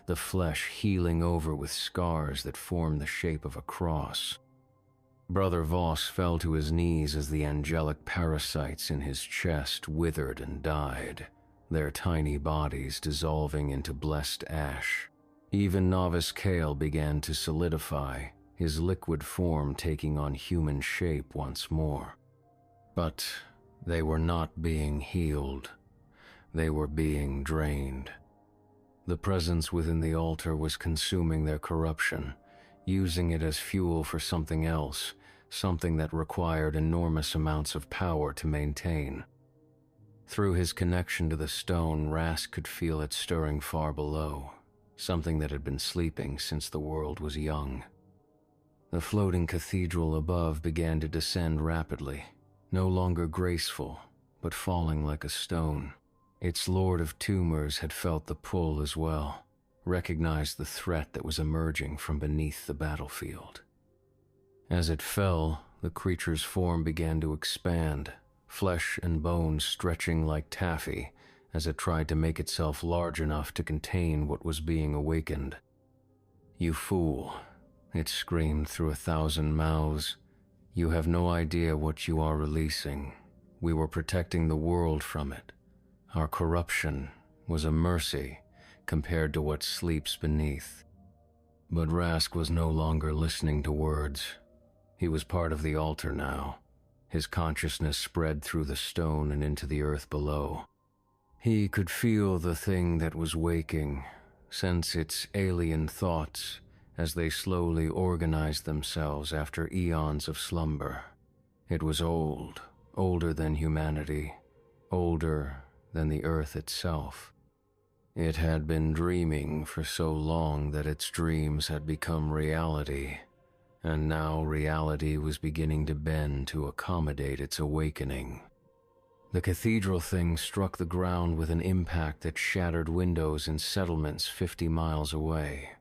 the flesh healing over with scars that formed the shape of a cross. Brother Voss fell to his knees as the angelic parasites in his chest withered and died, their tiny bodies dissolving into blessed ash. Even Novice Kale began to solidify, his liquid form taking on human shape once more. But they were not being healed. They were being drained. The presence within the altar was consuming their corruption, using it as fuel for something else, something that required enormous amounts of power to maintain. Through his connection to the stone, Rask could feel it stirring far below, something that had been sleeping since the world was young. The floating cathedral above began to descend rapidly, no longer graceful, but falling like a stone. Its Lord of Tumors had felt the pull as well, recognized the threat that was emerging from beneath the battlefield. As it fell, the creature's form began to expand, flesh and bone stretching like taffy as it tried to make itself large enough to contain what was being awakened. "You fool," it screamed through 1,000 mouths. "You have no idea what you are releasing. We were protecting the world from it. Our corruption was a mercy compared to what sleeps beneath." But Rask was no longer listening to words. He was part of the altar now. His consciousness spread through the stone and into the earth below. He could feel the thing that was waking, sense its alien thoughts as they slowly organized themselves after eons of slumber. It was old, older than humanity, older than the earth itself. It had been dreaming for so long that its dreams had become reality, and now reality was beginning to bend to accommodate its awakening. The cathedral thing struck the ground with an impact that shattered windows in settlements 50 miles away.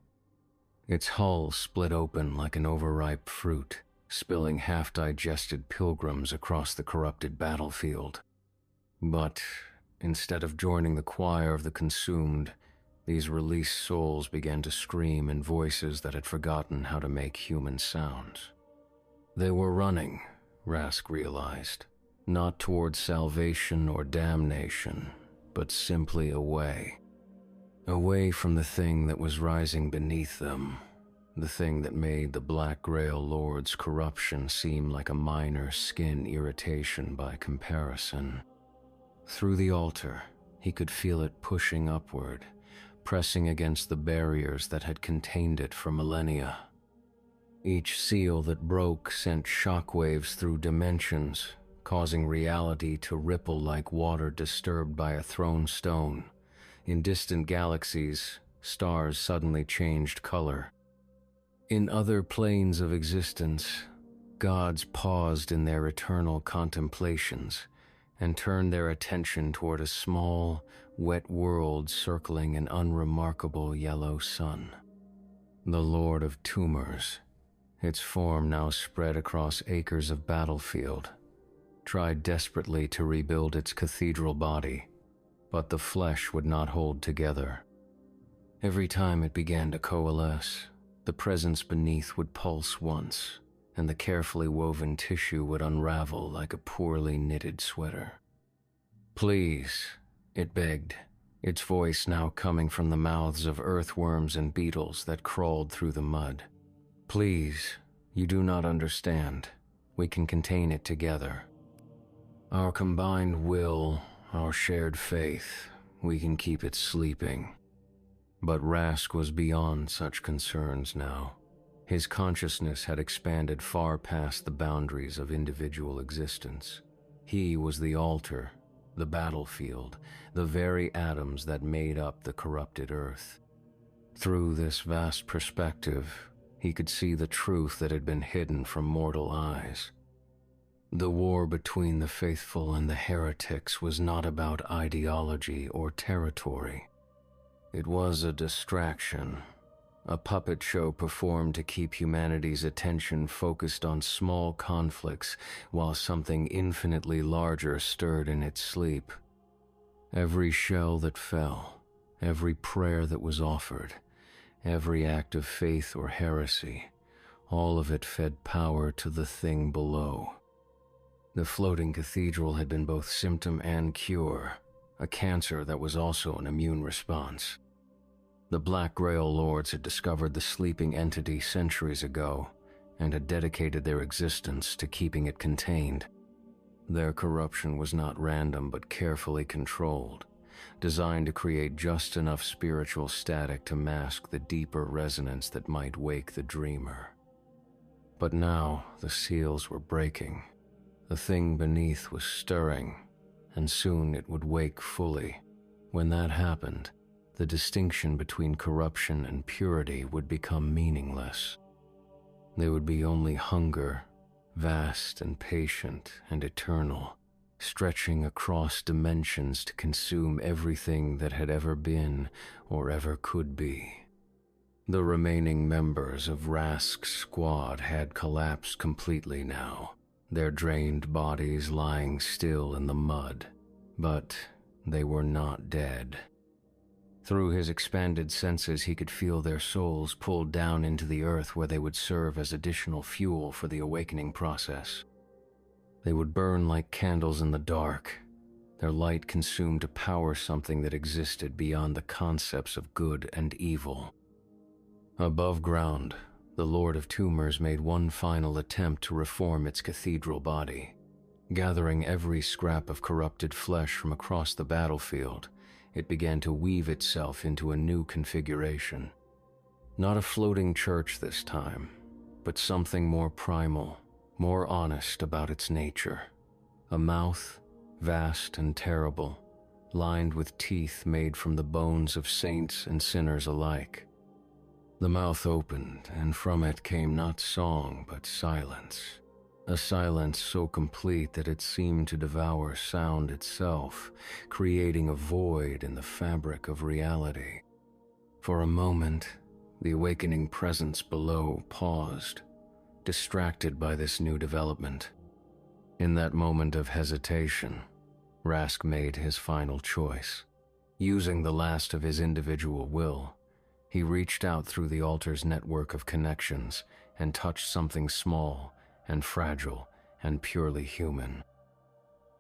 Its hull split open like an overripe fruit, spilling half-digested pilgrims across the corrupted battlefield. But instead of joining the choir of the consumed, these released souls began to scream in voices that had forgotten how to make human sounds. They were running, Rask realized, not towards salvation or damnation, but simply away. Away from the thing that was rising beneath them, the thing that made the Black Grail Lord's corruption seem like a minor skin irritation by comparison. Through the altar, he could feel it pushing upward, pressing against the barriers that had contained it for millennia. Each seal that broke sent shockwaves through dimensions, causing reality to ripple like water disturbed by a thrown stone. In distant galaxies, stars suddenly changed color. In other planes of existence, gods paused in their eternal contemplations and turned their attention toward a small, wet world circling an unremarkable yellow sun. The Lord of Tumors, its form now spread across acres of battlefield, tried desperately to rebuild its cathedral body, but the flesh would not hold together. Every time it began to coalesce, the presence beneath would pulse once, and the carefully woven tissue would unravel like a poorly knitted sweater. "Please," it begged, its voice now coming from the mouths of earthworms and beetles that crawled through the mud. "Please, you do not understand. We can contain it together. Our combined will, our shared faith, we can keep it sleeping." But Rask was beyond such concerns now. His consciousness had expanded far past the boundaries of individual existence. He was the altar, the battlefield, the very atoms that made up the corrupted earth. Through this vast perspective, he could see the truth that had been hidden from mortal eyes. The war between the faithful and the heretics was not about ideology or territory. It was a distraction, a puppet show performed to keep humanity's attention focused on small conflicts while something infinitely larger stirred in its sleep. Every shell that fell, every prayer that was offered, every act of faith or heresy, all of it fed power to the thing below. The floating cathedral had been both symptom and cure, a cancer that was also an immune response. The Black Grail Lords had discovered the sleeping entity centuries ago and had dedicated their existence to keeping it contained. Their corruption was not random but carefully controlled, designed to create just enough spiritual static to mask the deeper resonance that might wake the dreamer. But now the seals were breaking. The thing beneath was stirring, and soon it would wake fully. When that happened, the distinction between corruption and purity would become meaningless. There would be only hunger, vast and patient and eternal, stretching across dimensions to consume everything that had ever been or ever could be. The remaining members of Rask's squad had collapsed completely now, their drained bodies lying still in the mud, but they were not dead. Through his expanded senses, he could feel their souls pulled down into the earth where they would serve as additional fuel for the awakening process. They would burn like candles in the dark, their light consumed to power something that existed beyond the concepts of good and evil. Above ground, the Lord of Tumors made one final attempt to reform its cathedral body. Gathering every scrap of corrupted flesh from across the battlefield, it began to weave itself into a new configuration. Not a floating church this time, but something more primal, more honest about its nature. A mouth, vast and terrible, lined with teeth made from the bones of saints and sinners alike. The mouth opened, and from it came not song but silence. A silence so complete that it seemed to devour sound itself, creating a void in the fabric of reality. For a moment, the awakening presence below paused, distracted by this new development. In that moment of hesitation, Rask made his final choice. Using the last of his individual will, he reached out through the altar's network of connections and touched something small and fragile and purely human.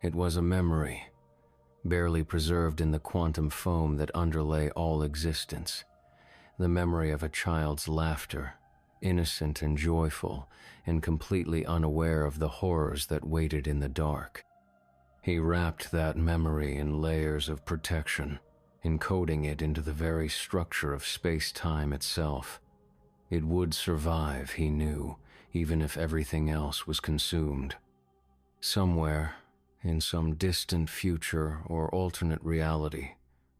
It was a memory, barely preserved in the quantum foam that underlay all existence. The memory of a child's laughter, innocent and joyful, and completely unaware of the horrors that waited in the dark. He wrapped that memory in layers of protection, encoding it into the very structure of space-time itself. It would survive, he knew, even if everything else was consumed. Somewhere, in some distant future or alternate reality,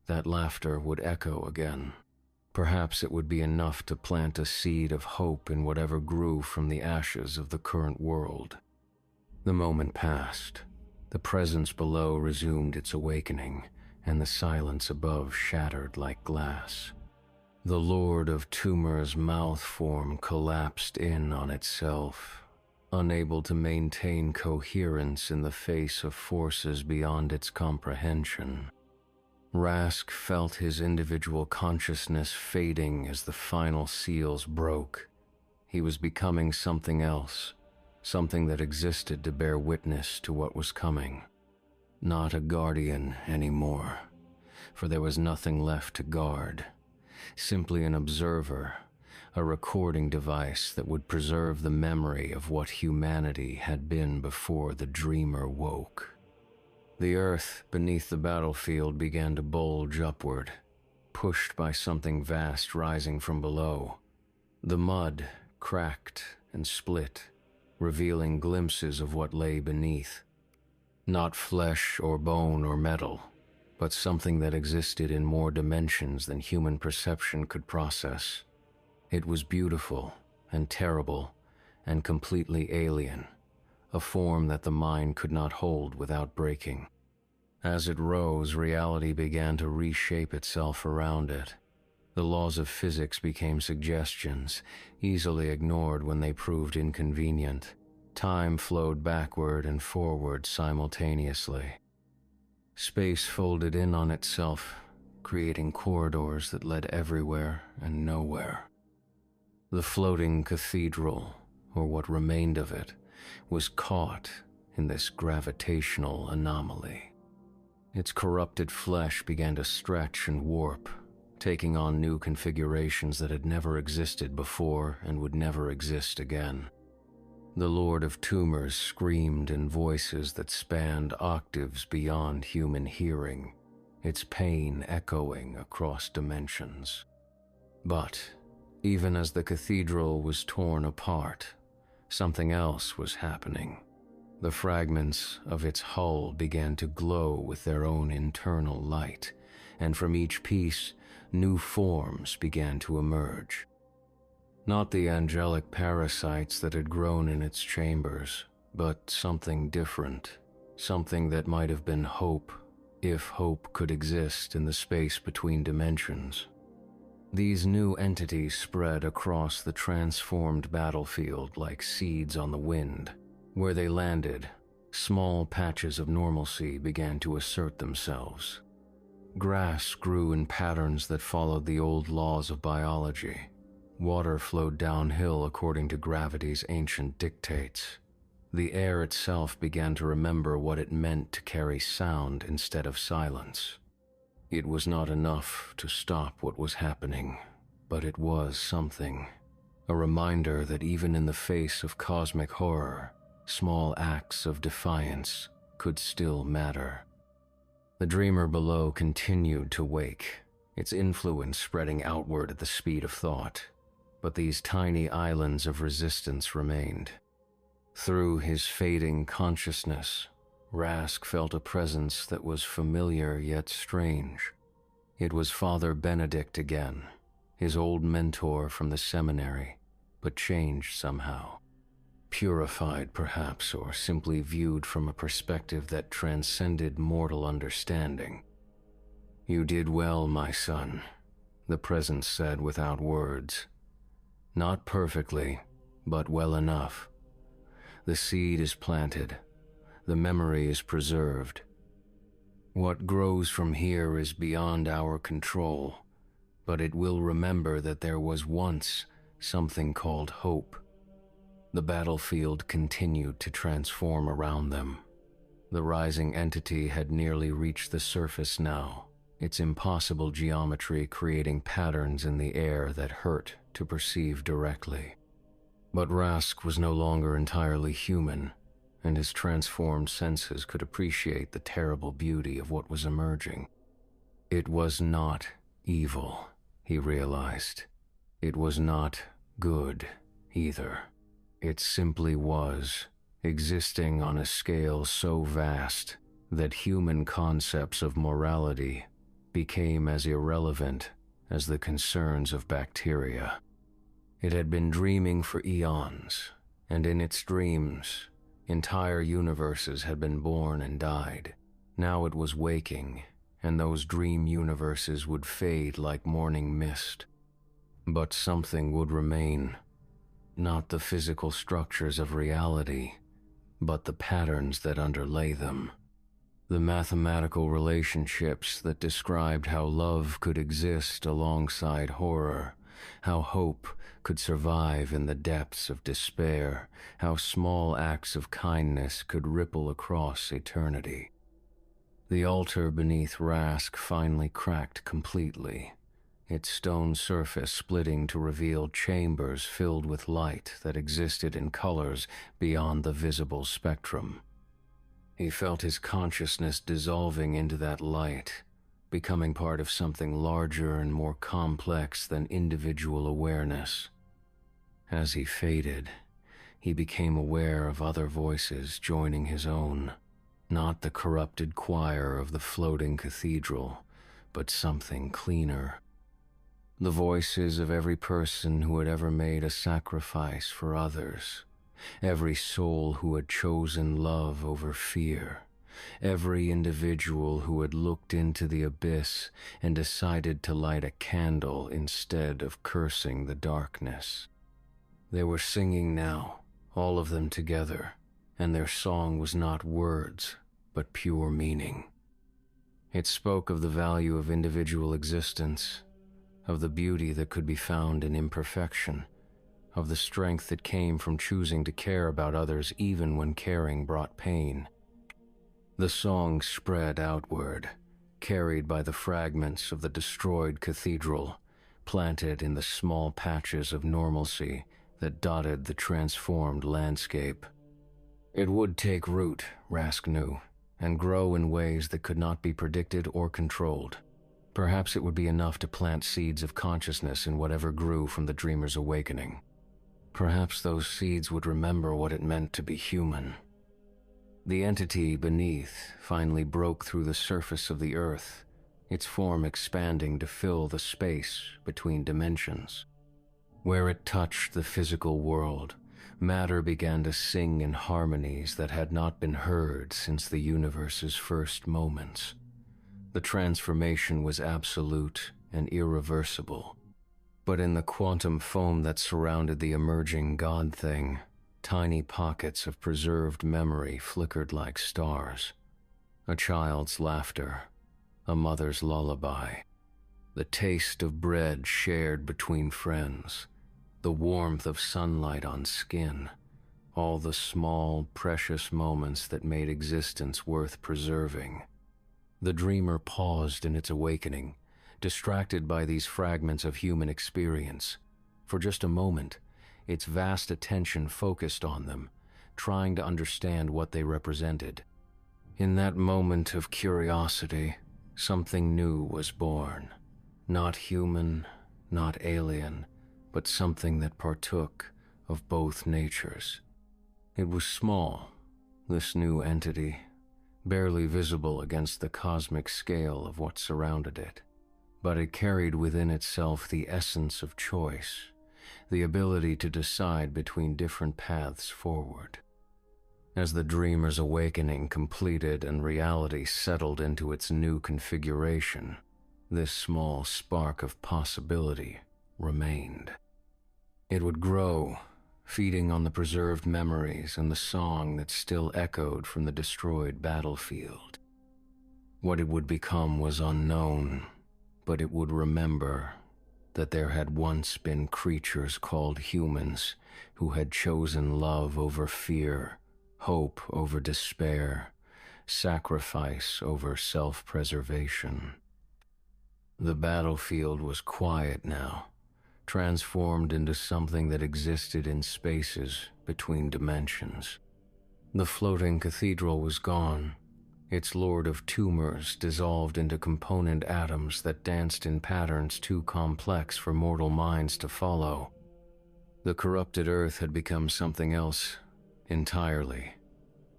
that laughter would echo again. Perhaps it would be enough to plant a seed of hope in whatever grew from the ashes of the current world. The moment passed. The presence below resumed its awakening, and the silence above shattered like glass. The Lord of Tumor's mouth form collapsed in on itself, unable to maintain coherence in the face of forces beyond its comprehension. Rask felt his individual consciousness fading as the final seals broke. He was becoming something else, something that existed to bear witness to what was coming. Not a guardian anymore, for there was nothing left to guard. Simply an observer, a recording device that would preserve the memory of what humanity had been before the dreamer woke. The earth beneath the battlefield began to bulge upward, pushed by something vast rising from below. The mud cracked and split, revealing glimpses of what lay beneath. Not flesh or bone or metal, but something that existed in more dimensions than human perception could process. It was beautiful and terrible and completely alien, a form that the mind could not hold without breaking. As it rose, reality began to reshape itself around it. The laws of physics became suggestions, easily ignored when they proved inconvenient. Time flowed backward and forward simultaneously. Space folded in on itself, creating corridors that led everywhere and nowhere. The floating cathedral, or what remained of it, was caught in this gravitational anomaly. Its corrupted flesh began to stretch and warp, taking on new configurations that had never existed before and would never exist again. The Lord of Tumors screamed in voices that spanned octaves beyond human hearing, its pain echoing across dimensions. But even as the cathedral was torn apart, Something else was happening. The fragments of its hull began to glow with their own internal light, and from each piece, new forms began to emerge. Not the angelic parasites that had grown in its chambers, but something different, something that might have been hope, if hope could exist in the space between dimensions. These new entities spread across the transformed battlefield like seeds on the wind. Where they landed, small patches of normalcy began to assert themselves. Grass grew in patterns that followed the old laws of biology. Water flowed downhill according to gravity's ancient dictates. The air itself began to remember what it meant to carry sound instead of silence. It was not enough to stop what was happening, but it was something. A reminder that even in the face of cosmic horror, small acts of defiance could still matter. The dreamer below continued to wake, its influence spreading outward at the speed of thought, but these tiny islands of resistance remained. Through his fading consciousness, Rask felt a presence that was familiar yet strange. It was Father Benedict again, his old mentor from the seminary, but changed somehow. Purified, perhaps, or simply viewed from a perspective that transcended mortal understanding. "You did well, my son," the presence said without words. "Not perfectly, but well enough. The seed is planted. The memory is preserved. What grows from here is beyond our control, but it will remember that there was once something called hope." The battlefield continued to transform around them. The rising entity had nearly reached the surface now, its impossible geometry creating patterns in the air that hurt to perceive directly. But Rask was no longer entirely human, and his transformed senses could appreciate the terrible beauty of what was emerging. It was not evil, he realized. It was not good either. It simply was, existing on a scale so vast that human concepts of morality became as irrelevant as the concerns of bacteria. It had been dreaming for eons, and in its dreams, entire universes had been born and died. Now it was waking, and those dream universes would fade like morning mist. But something would remain. Not the physical structures of reality, but the patterns that underlay them. The mathematical relationships that described how love could exist alongside horror, how hope could survive in the depths of despair, how small acts of kindness could ripple across eternity. The altar beneath Rask finally cracked completely, its stone surface splitting to reveal chambers filled with light that existed in colors beyond the visible spectrum. He felt his consciousness dissolving into that light, becoming part of something larger and more complex than individual awareness. As he faded, he became aware of other voices joining his own, not the corrupted choir of the floating cathedral, but something cleaner. The voices of every person who had ever made a sacrifice for others, every soul who had chosen love over fear, every individual who had looked into the abyss and decided to light a candle instead of cursing the darkness. They were singing now, all of them together, and their song was not words, but pure meaning. It spoke of the value of individual existence, of the beauty that could be found in imperfection, of the strength that came from choosing to care about others even when caring brought pain. The song spread outward, carried by the fragments of the destroyed cathedral, planted in the small patches of normalcy that dotted the transformed landscape. It would take root, Rask knew, and grow in ways that could not be predicted or controlled. Perhaps it would be enough to plant seeds of consciousness in whatever grew from the dreamer's awakening. Perhaps those seeds would remember what it meant to be human. The entity beneath finally broke through the surface of the earth, its form expanding to fill the space between dimensions. Where it touched the physical world, matter began to sing in harmonies that had not been heard since the universe's first moments. The transformation was absolute and irreversible. But in the quantum foam that surrounded the emerging God thing, tiny pockets of preserved memory flickered like stars. A child's laughter, a mother's lullaby, the taste of bread shared between friends, the warmth of sunlight on skin, all the small, precious moments that made existence worth preserving. The dreamer paused in its awakening, distracted by these fragments of human experience. For just a moment, its vast attention focused on them, trying to understand what they represented. In that moment of curiosity, something new was born. Not human, not alien, but something that partook of both natures. It was small, this new entity, barely visible against the cosmic scale of what surrounded it. But it carried within itself the essence of choice, the ability to decide between different paths forward. As the dreamer's awakening completed and reality settled into its new configuration, this small spark of possibility remained. It would grow, feeding on the preserved memories and the song that still echoed from the destroyed battlefield. What it would become was unknown, but it would remember that there had once been creatures called humans who had chosen love over fear, hope over despair, sacrifice over self-preservation. The battlefield was quiet now, transformed into something that existed in spaces between dimensions. The floating cathedral was gone, its lord of tumors dissolved into component atoms that danced in patterns too complex for mortal minds to follow. The corrupted earth had become something else entirely,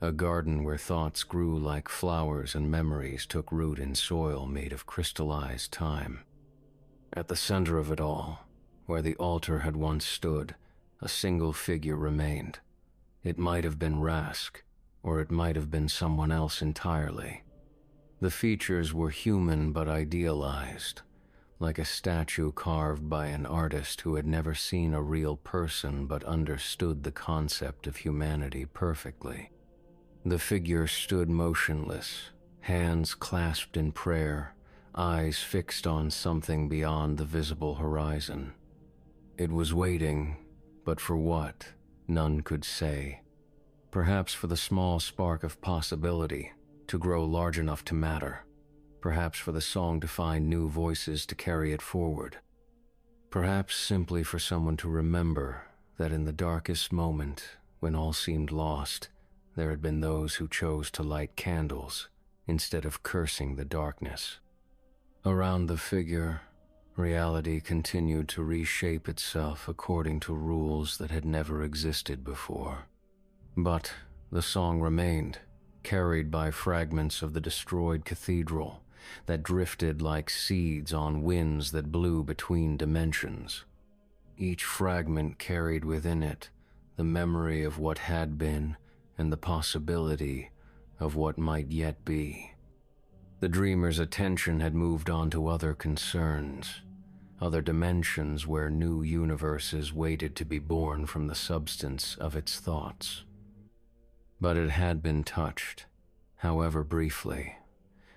a garden where thoughts grew like flowers and memories took root in soil made of crystallized time. At the center of it all, where the altar had once stood, a single figure remained. It might have been Rask, or it might have been someone else entirely. The features were human but idealized, like a statue carved by an artist who had never seen a real person but understood the concept of humanity perfectly. The figure stood motionless, hands clasped in prayer, eyes fixed on something beyond the visible horizon. It was waiting, but for what, none could say. Perhaps for the small spark of possibility to grow large enough to matter. Perhaps for the song to find new voices to carry it forward. Perhaps simply for someone to remember that in the darkest moment, when all seemed lost, there had been those who chose to light candles instead of cursing the darkness. Around the figure, reality continued to reshape itself according to rules that had never existed before. But the song remained, carried by fragments of the destroyed cathedral that drifted like seeds on winds that blew between dimensions. Each fragment carried within it the memory of what had been and the possibility of what might yet be. The dreamer's attention had moved on to other concerns, other dimensions where new universes waited to be born from the substance of its thoughts. But it had been touched, however briefly,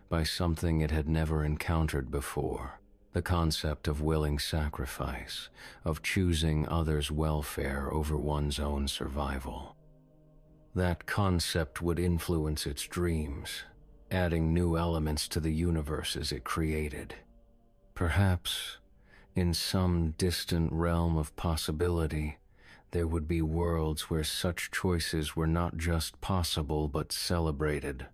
by something it had never encountered before, the concept of willing sacrifice, of choosing others' welfare over one's own survival. That concept would influence its dreams, adding new elements to the universes it created. Perhaps, in some distant realm of possibility, there would be worlds where such choices were not just possible but celebrated,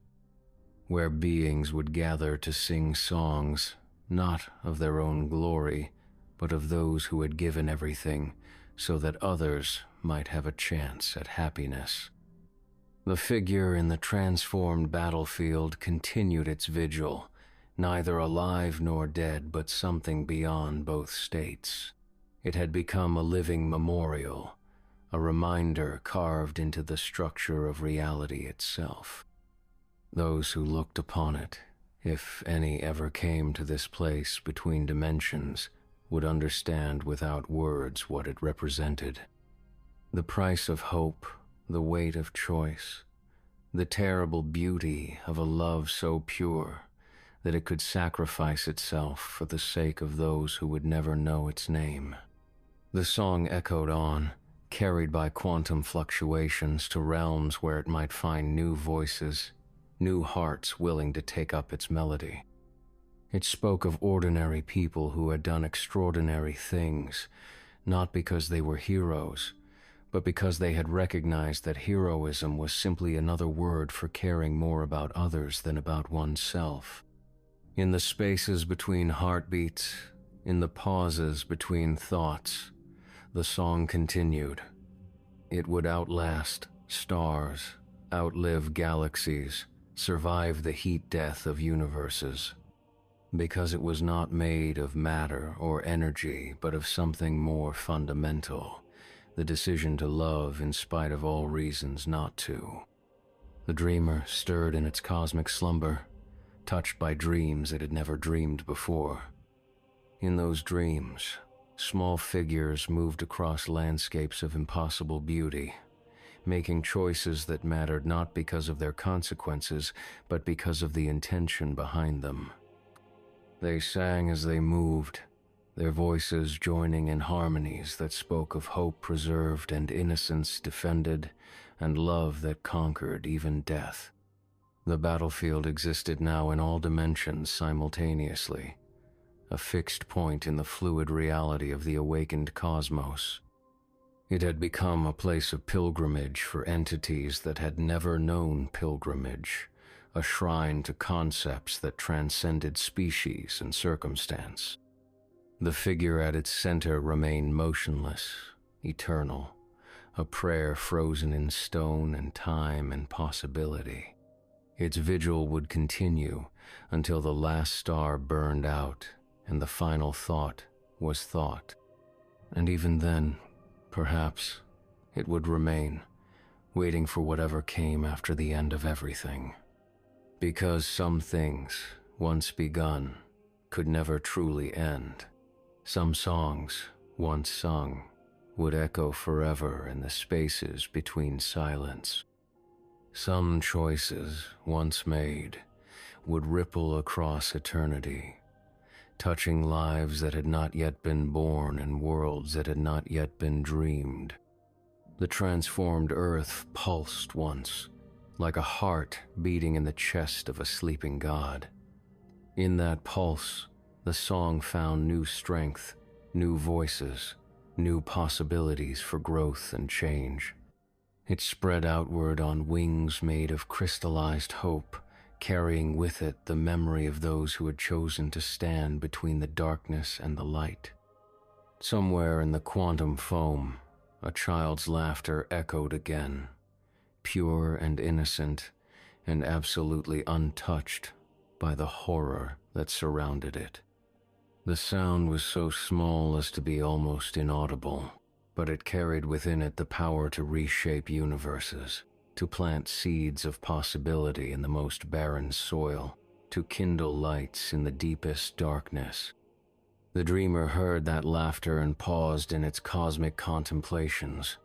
where beings would gather to sing songs, not of their own glory, but of those who had given everything so that others might have a chance at happiness. The figure in the transformed battlefield continued its vigil, neither alive nor dead, but something beyond both states. It had become a living memorial, a reminder carved into the structure of reality itself. Those who looked upon it, if any ever came to this place between dimensions, would understand without words what it represented. The price of hope, the weight of choice, the terrible beauty of a love so pure that it could sacrifice itself for the sake of those who would never know its name. The song echoed on, carried by quantum fluctuations to realms where it might find new voices, new hearts willing to take up its melody. It spoke of ordinary people who had done extraordinary things, not because they were heroes, but because they had recognized that heroism was simply another word for caring more about others than about oneself. In the spaces between heartbeats, in the pauses between thoughts, the song continued. It would outlast stars, outlive galaxies, survive the heat death of universes. Because it was not made of matter or energy, but of something more fundamental, the decision to love in spite of all reasons not to. The dreamer stirred in its cosmic slumber, touched by dreams it had never dreamed before. In those dreams, small figures moved across landscapes of impossible beauty, making choices that mattered not because of their consequences, but because of the intention behind them. They sang as they moved, their voices joining in harmonies that spoke of hope preserved and innocence defended, and love that conquered even death. The battlefield existed now in all dimensions simultaneously, a fixed point in the fluid reality of the awakened cosmos. It had become a place of pilgrimage for entities that had never known pilgrimage, a shrine to concepts that transcended species and circumstance. The figure at its center remained motionless, eternal, a prayer frozen in stone and time and possibility. Its vigil would continue until the last star burned out and the final thought was thought. And even then, perhaps, it would remain, waiting for whatever came after the end of everything. Because some things, once begun, could never truly end. Some songs, once sung, would echo forever in the spaces between silence. Some choices, once made, would ripple across eternity, touching lives that had not yet been born and worlds that had not yet been dreamed. The transformed earth pulsed once, like a heart beating in the chest of a sleeping god. In that pulse, the song found new strength, new voices, new possibilities for growth and change. It spread outward on wings made of crystallized hope, carrying with it the memory of those who had chosen to stand between the darkness and the light. Somewhere in the quantum foam, a child's laughter echoed again, pure and innocent, and absolutely untouched by the horror that surrounded it. The sound was so small as to be almost inaudible, but it carried within it the power to reshape universes, to plant seeds of possibility in the most barren soil, to kindle lights in the deepest darkness. The dreamer heard that laughter and paused in its cosmic contemplations.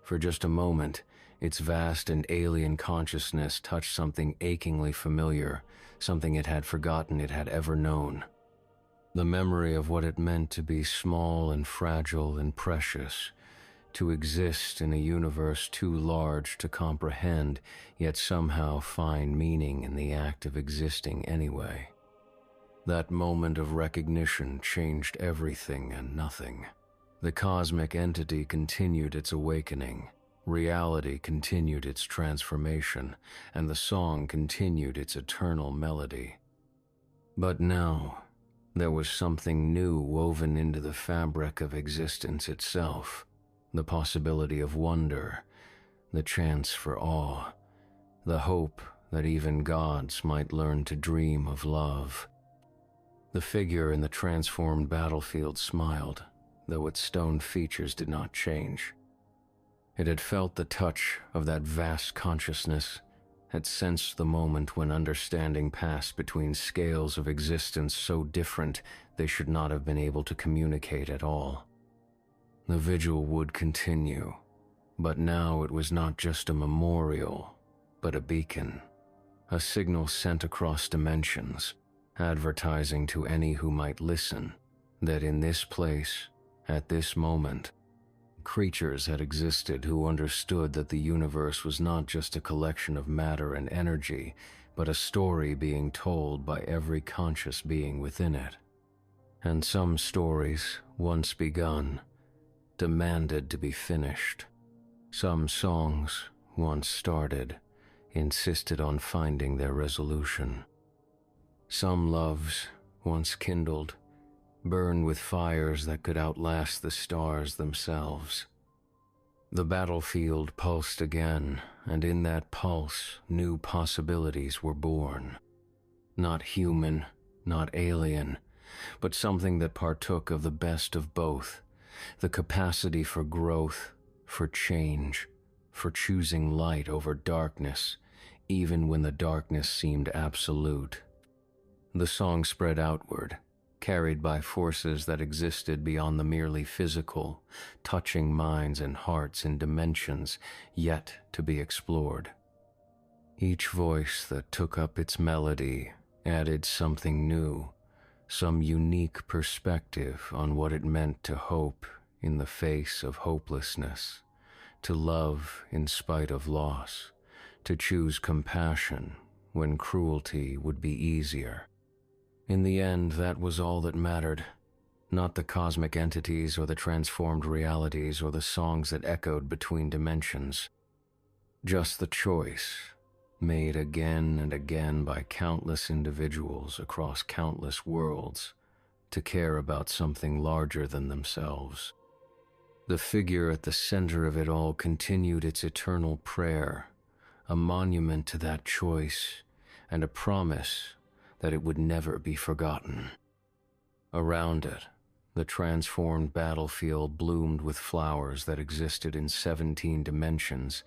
For just a moment, its vast and alien consciousness touched something achingly familiar, something it had forgotten it had ever known. The memory of what it meant to be small and fragile and precious, to exist in a universe too large to comprehend, yet somehow find meaning in the act of existing anyway. That moment of recognition changed everything and nothing. The cosmic entity continued its awakening, reality continued its transformation, and the song continued its eternal melody. But now, there was something new woven into the fabric of existence itself, the possibility of wonder, the chance for awe, the hope that even gods might learn to dream of love. The figure in the transformed battlefield smiled, though its stone features did not change. It had felt the touch of that vast consciousness, had sensed the moment when understanding passed between scales of existence so different they should not have been able to communicate at all. The vigil would continue, but now it was not just a memorial, but a beacon, a signal sent across dimensions, advertising to any who might listen that in this place, at this moment, creatures had existed who understood that the universe was not just a collection of matter and energy, but a story being told by every conscious being within it. And some stories, once begun, demanded to be finished. Some songs, once started, insisted on finding their resolution. Some loves, once kindled, burned with fires that could outlast the stars themselves. The battlefield pulsed again, and in that pulse, new possibilities were born. Not human, not alien, but something that partook of the best of both, the capacity for growth, for change, for choosing light over darkness, even when the darkness seemed absolute. The song spread outward, carried by forces that existed beyond the merely physical, touching minds and hearts in dimensions yet to be explored. Each voice that took up its melody added something new, some unique perspective on what it meant to hope in the face of hopelessness, to love in spite of loss, to choose compassion when cruelty would be easier. In the end, that was all that mattered, not the cosmic entities or the transformed realities or the songs that echoed between dimensions. Just the choice, made again and again by countless individuals across countless worlds, to care about something larger than themselves. The figure at the center of it all continued its eternal prayer, a monument to that choice and a promise that it would never be forgotten. Around it, the transformed battlefield bloomed with flowers that existed in 17 dimensions,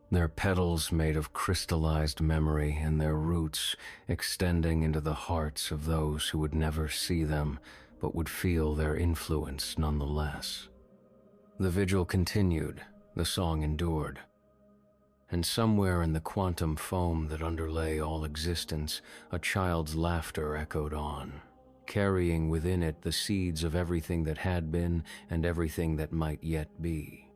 their petals made of crystallized memory and their roots extending into the hearts of those who would never see them but would feel their influence nonetheless. The vigil continued, the song endured. And somewhere in the quantum foam that underlay all existence, a child's laughter echoed on, carrying within it the seeds of everything that had been and everything that might yet be.